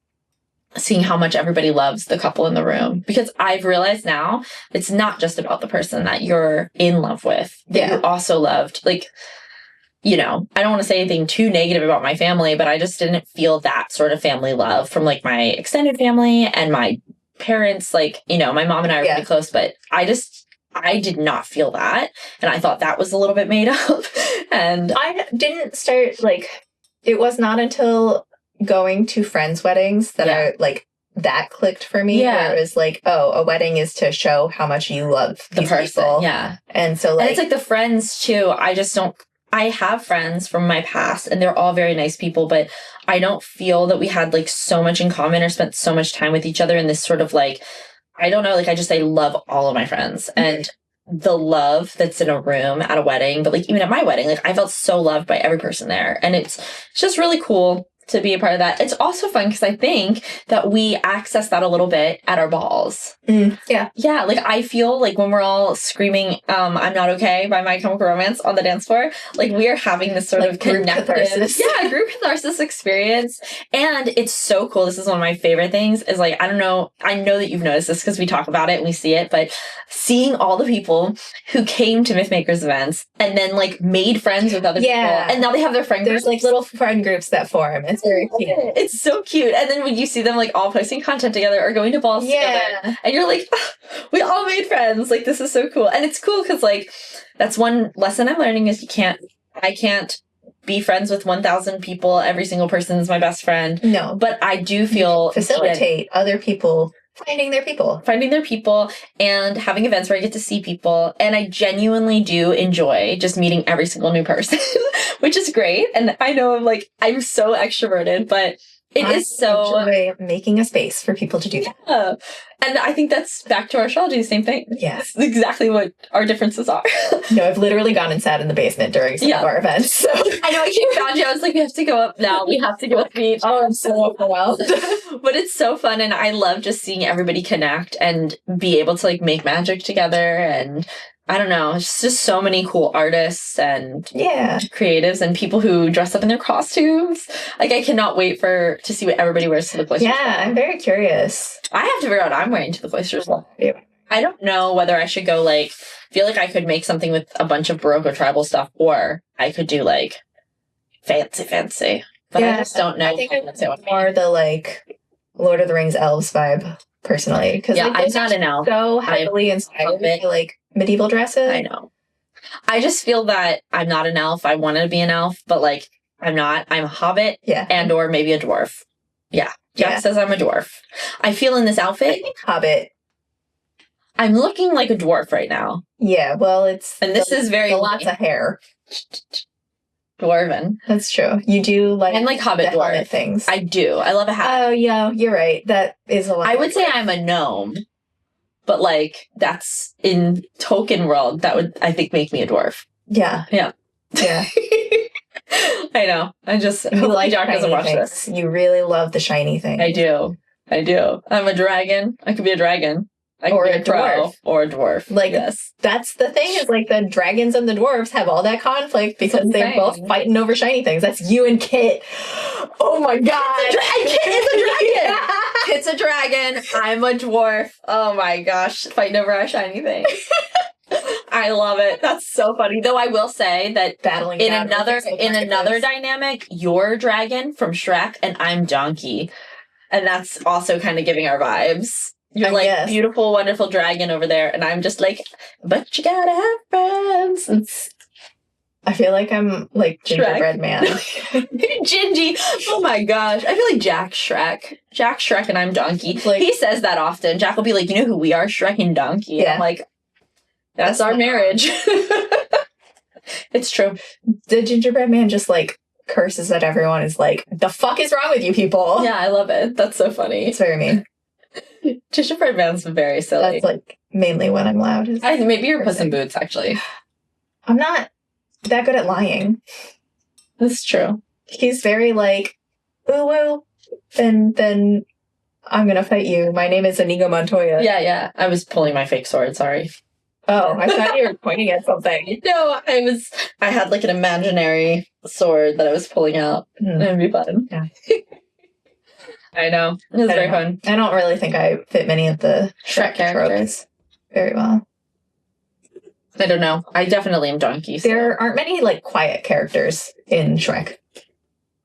seeing how much everybody loves the couple in the room. Because I've realized now it's not just about the person that you're in love with, that you also loved. Like, I don't want to say anything too negative about my family, but I just didn't feel that sort of family love from like my extended family and my parents. Like, my mom and I are really close, but I did not feel that. And I thought that was a little bit made up. And I didn't start, it was not until going to friends' weddings that that clicked for me. Yeah. Where it was like, oh, a wedding is to show how much you love the person. People. Yeah. And so and it's like the friends too. I have friends from my past and they're all very nice people, but I don't feel that we had like so much in common or spent so much time with each other in this sort of like, I don't know, like I love all of my friends and the love that's in a room at a wedding, but like even at my wedding, like I felt so loved by every person there. And it's just really cool to be a part of that. It's also fun because I think that we access that a little bit at our balls. Yeah. Yeah. Like I feel like when we're all screaming, I'm Not Okay by My Chemical Romance on the dance floor, like we are having this sort like of connective, group catharsis experience. And it's so cool. This is one of my favorite things is like, I don't know. I know that you've noticed this because we talk about it and we see it, but seeing all the people who came to Mythmakers events and then like made friends with other people. And now they have their friend groups. There's like little friend groups that form. It's very cute. It's so cute. And then when you see them like all posting content together or going to balls together, and you're like, oh, we all made friends. Like, this is so cool. And it's cool because like, that's one lesson I'm learning is I can't be friends with 1,000 people. Every single person is my best friend. No. But I do feel facilitate other people finding their people and having events where I get to see people. And I genuinely do enjoy just meeting every single new person, which is great. And I know I'm so extroverted, but I enjoy making a space for people to do that. Yeah. And I think that's back to our astrology, the same thing. Yes. It's exactly what our differences are. No, I've literally gone and sat in the basement during some of our events. So. I know, I keep found you. I was like, we have to go up now. We have to go with me. Oh, I'm so overwhelmed. But it's so fun. And I love just seeing everybody connect and be able to like make magic together. And I don't know, it's just so many cool artists and creatives and people who dress up in their costumes. Like I cannot wait to see what everybody wears to the Cloisters. Yeah, I'm very curious. I have to figure out what I'm wearing to the Cloisters. Yeah. I don't know whether I should go feel like I could make something with a bunch of Baroque or tribal stuff, or I could do like fancy. But I just don't know. I think it's more the like Lord of the Rings elves vibe personally. Because I'm not an elf. So heavily inspired by like medieval dresses. I know. I just feel that I'm not an elf. I wanted to be an elf, but like I'm not. I'm a hobbit and or maybe a dwarf. Yeah. Jack says I'm a dwarf. I feel in this outfit. I think hobbit. I'm looking like a dwarf right now. Yeah, well, this is very lots of hair. Dwarven. That's true. You do like and like hobbit dwarf hobbit things. I do. I love a hat. Oh yeah, you're right. That is a lot. I would say I'm a gnome, but like that's in Tolkien world. That would I think make me a dwarf. Yeah. Yeah. Yeah. I know. I just you like Jack doesn't watch this. You really love the shiny thing. I do. I'm a dragon. I could be a dragon. Or a dwarf. Or a dwarf. Like, that's the thing is, like, the dragons and the dwarves have all that conflict because they're both fighting over shiny things. That's you and Kit. Oh my god. Kit is a dragon! Kit's a dragon. I'm a dwarf. Oh my gosh. Fighting over a shiny thing. I love it. That's so funny. Though I will say that battling in another dynamic, you're dragon from Shrek and I'm donkey. And that's also kind of giving our vibes. You're like beautiful, wonderful dragon over there, and I'm just like, but you gotta have friends. I feel like I'm like gingerbread man. Gingy. Oh my gosh. I feel like Jack Shrek and I'm donkey. Like, he says that often. Jack will be like, you know who we are? Shrek and donkey. Yeah. And I'm like, that's our marriage. It's true. The gingerbread man just like curses at everyone. Is like, the fuck is wrong with you people? Yeah, I love it. That's so funny. It's very mean. Gingerbread man's very silly. That's like mainly when I'm loud. Maybe you're Puss in Boots, actually. I'm not that good at lying. That's true. He's very like, ooh, then I'm gonna fight you. My name is Inigo Montoya. Yeah. I was pulling my fake sword, sorry. Oh, I thought you were pointing at something. No, I had like an imaginary sword that I was pulling out. It'd be fun. Yeah. I know. It was very fun. I don't really think I fit many of the Shrek characters very well. I don't know. I definitely am donkey. So. There aren't many like quiet characters in Shrek.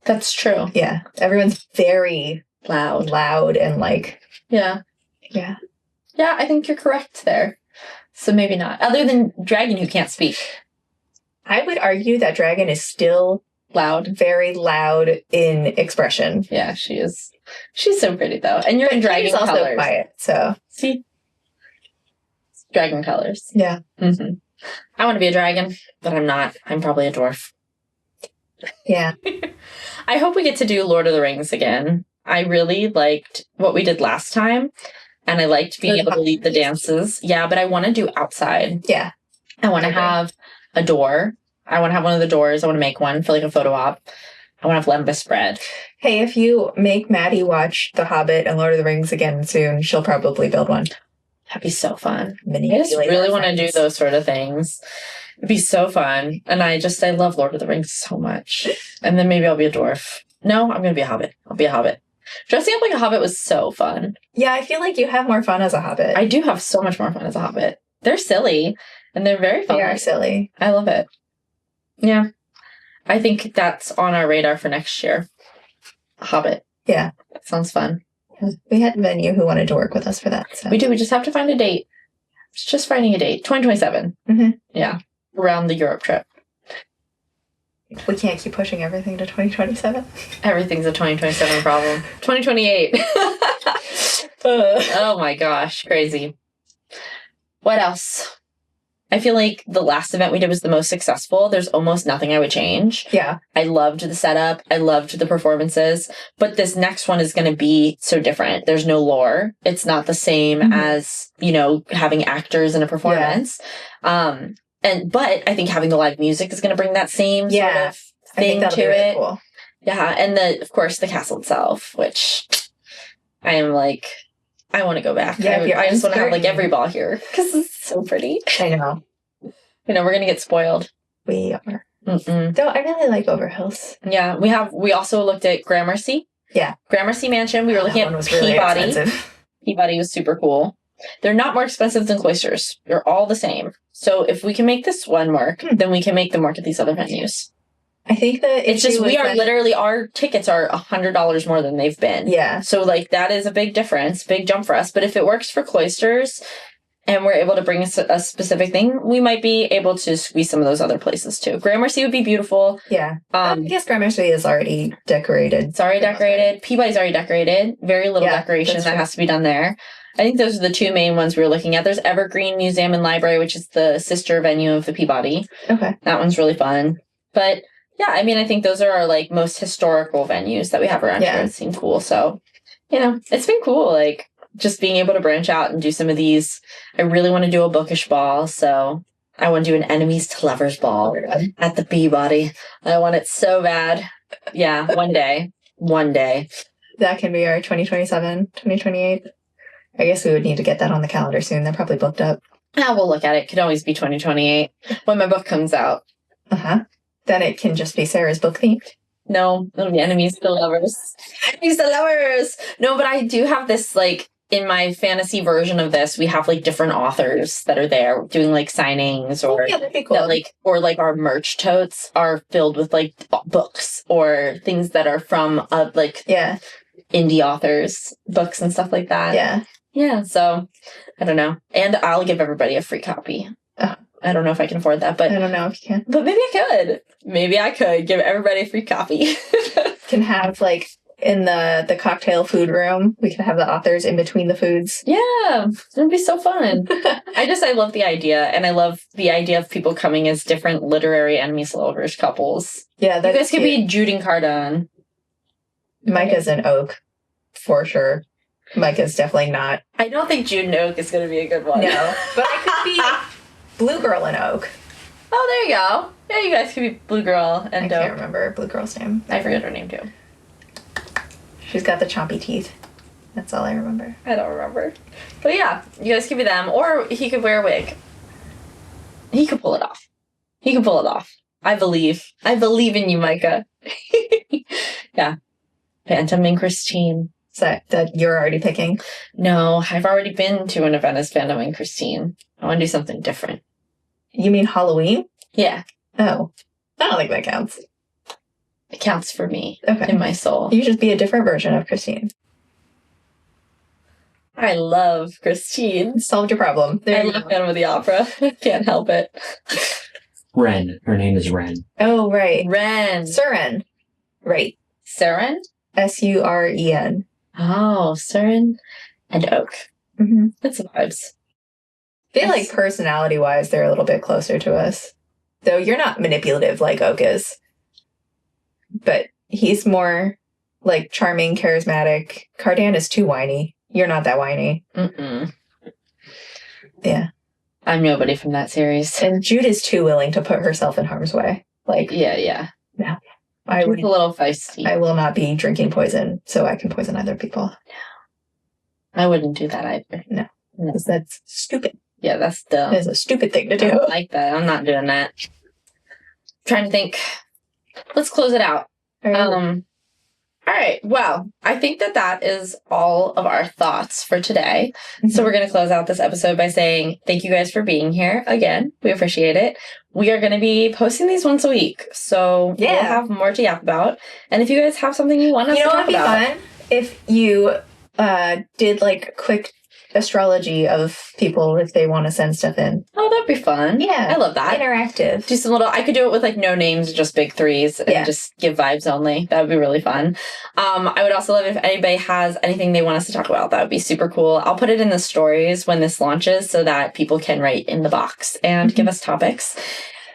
That's true. Yeah. Everyone's very loud and like... Yeah. Yeah. Yeah, I think you're correct there. So maybe not. Other than Dragon who can't speak. I would argue that Dragon is still very loud in expression. Yeah, she is. She's so pretty though. And you're in dragon colors. Also quiet, so. See? Dragon colors. Yeah. Mm-hmm. I want to be a dragon, but I'm not. I'm probably a dwarf. Yeah. I hope we get to do Lord of the Rings again. I really liked what we did last time, and I liked being able to lead the dances. Yeah, but I want to do outside. Yeah. I want to have a door. I want to have one of the doors. I want to make one for like a photo op. I want to have lembas spread. Hey, if you make Maddie watch The Hobbit and Lord of the Rings again soon, she'll probably build one. That'd be so fun. I just really want to do those sort of things. It'd be so fun. And I love Lord of the Rings so much. And then maybe I'll be a dwarf. No, I'm going to be a hobbit. I'll be a hobbit. Dressing up like a hobbit was so fun. Yeah, I feel like you have more fun as a hobbit. I do have so much more fun as a hobbit. They're silly and they're very fun. They are silly. I love it. Yeah. I think that's on our radar for next year. A hobbit. Yeah. That sounds fun. We had a venue who wanted to work with us for that. So. We do. We just have to find a date. It's just finding a date. 2027. Mm-hmm. Yeah. Around the Europe trip. We can't keep pushing everything to 2027. Everything's a 2027 problem. 2028. Oh my gosh. Crazy. What else? I feel like the last event we did was the most successful. There's almost nothing I would change. Yeah. I loved the setup. I loved the performances. But this next one is going to be so different. There's no lore. It's not the same as, having actors in a performance. Yeah. But I think having the live music is going to bring that same sort of thing to it. Really cool. Yeah. And of course, the castle itself, which I am like, I want to go back. Yeah, I just want to have like every ball here because it's so pretty. I know. We're going to get spoiled. We are. Though I really like Overhills. Yeah. We also looked at Gramercy. Yeah. Gramercy Mansion. We were looking at Peabody. Really Peabody was super cool. They're not more expensive than Cloisters. They're all the same. So if we can make this one work, then we can make them work at these other venues. I think that it's just our tickets are $100 more than they've been. Yeah. So that is a big difference, big jump for us. But if it works for Cloisters and we're able to bring a specific thing, we might be able to squeeze some of those other places too. Gramercy would be beautiful. Yeah. I guess Gramercy is already decorated. It's already decorated. Peabody's already decorated. Very little decoration that has to be done there. I think those are the two main ones we were looking at. There's Evergreen Museum and Library, which is the sister venue of the Peabody. Okay. That one's really fun. But yeah, I mean, I think those are our most historical venues that we have around here that seem cool. So, it's been cool, just being able to branch out and do some of these. I really want to do a bookish ball, so I want to do an enemies to lovers ball at the Peabody. I want it so bad. Yeah, one day. One day. That can be our 2027, 2028. I guess we would need to get that on the calendar soon. They're probably booked up. Yeah, we'll look at it. Could always be 2028 when my book comes out. Uh-huh. Then it can just be Sarah's book themed. No, it'll be enemies to lovers. Enemies to lovers! No, but I do have this, in my fantasy version of this, we have, different authors that are there doing, signings or... yeah, that'd be cool. That, our merch totes are filled with, books or things that are from, indie authors, books and stuff like that. Yeah. Yeah, so, I don't know. And I'll give everybody a free copy. I don't know if I can afford that, but... I don't know if you can. But maybe I could. Maybe I could give everybody a free copy. Can have, in the cocktail food room, we can have the authors in between the foods. Yeah, it'd be so fun. I love the idea, and I love the idea of people coming as different literary enemies to lovers couples. Yeah, you guys could be Jude and Cardone. Micah's an oak, for sure. Micah's definitely not. I don't think Jude and Oak is going to be a good one. No, but I could be Blue Girl and Oak. Oh, there you go. Yeah, you guys could be Blue Girl and Oak. I can't remember Blue Girl's name. I forget her name, too. She's got the chompy teeth. That's all I remember. I don't remember. But yeah, you guys could be them. Or he could wear a wig. He could pull it off. He could pull it off. I believe. I believe in you, Micah. Yeah. Phantom and Christine. So that you're already picking? No, I've already been to an event as Phantom and Christine. I want to do something different. You mean Halloween? Yeah. Oh. I don't think that counts. It counts for me. Okay. In my soul. You should be a different version of Christine. I love Christine. Solved your problem. I love Phantom of the Opera. Can't help it. Ren. Her name is Ren. Oh, right. Ren. Suren. Right. Suren? Suren. Oh, Suren and Oak. Mm-hmm. That's vibes. I feel like personality-wise, they're a little bit closer to us. Though you're not manipulative like Oak is. But he's more, like, charming, charismatic. Cardan is too whiny. You're not that whiny. Mm-mm. Yeah. I'm nobody from that series. And Jude is too willing to put herself in harm's way. Like, yeah. No. She's a little feisty. I will not be drinking poison so I can poison other people. No. I wouldn't do that either. No. Because that's stupid. Yeah, that's dumb. That's a stupid thing to do. I don't like that. I'm not doing that. Trying to think. Let's close it out. All right. Well, I think that is all of our thoughts for today. Mm-hmm. So we're going to close out this episode by saying thank you guys for being here again. We appreciate it. We are going to be posting these once a week. So we'll have more to yap about. And if you guys have something you want us to talk about. You know what would be fun? If you did like quick astrology of people if they want to send stuff in. Oh, that'd be fun. Yeah. I love that. Interactive. Do some little, I could do it with like no names, just big threes and just give vibes only. That would be really fun. I would also love if anybody has anything they want us to talk about. That would be super cool. I'll put it in the stories when this launches so that people can write in the box and give us topics.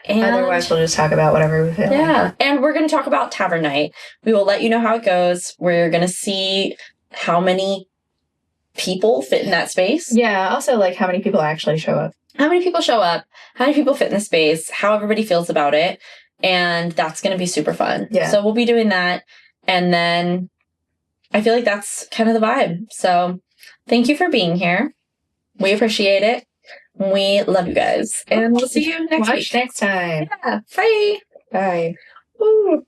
And otherwise, we'll just talk about whatever we feel. Yeah. And we're going to talk about Tavern Night. We will let you know how it goes. We're going to see how many people fit in that space. Yeah. Also, like, how many people actually show up? How many people show up? How many people fit in the space? How everybody feels about it. And that's going to be super fun. Yeah. So we'll be doing that. And then I feel like that's kind of the vibe. So thank you for being here. We appreciate it. We love you guys. And we'll see you next week. Next time. Yeah. Bye. Bye. Woo.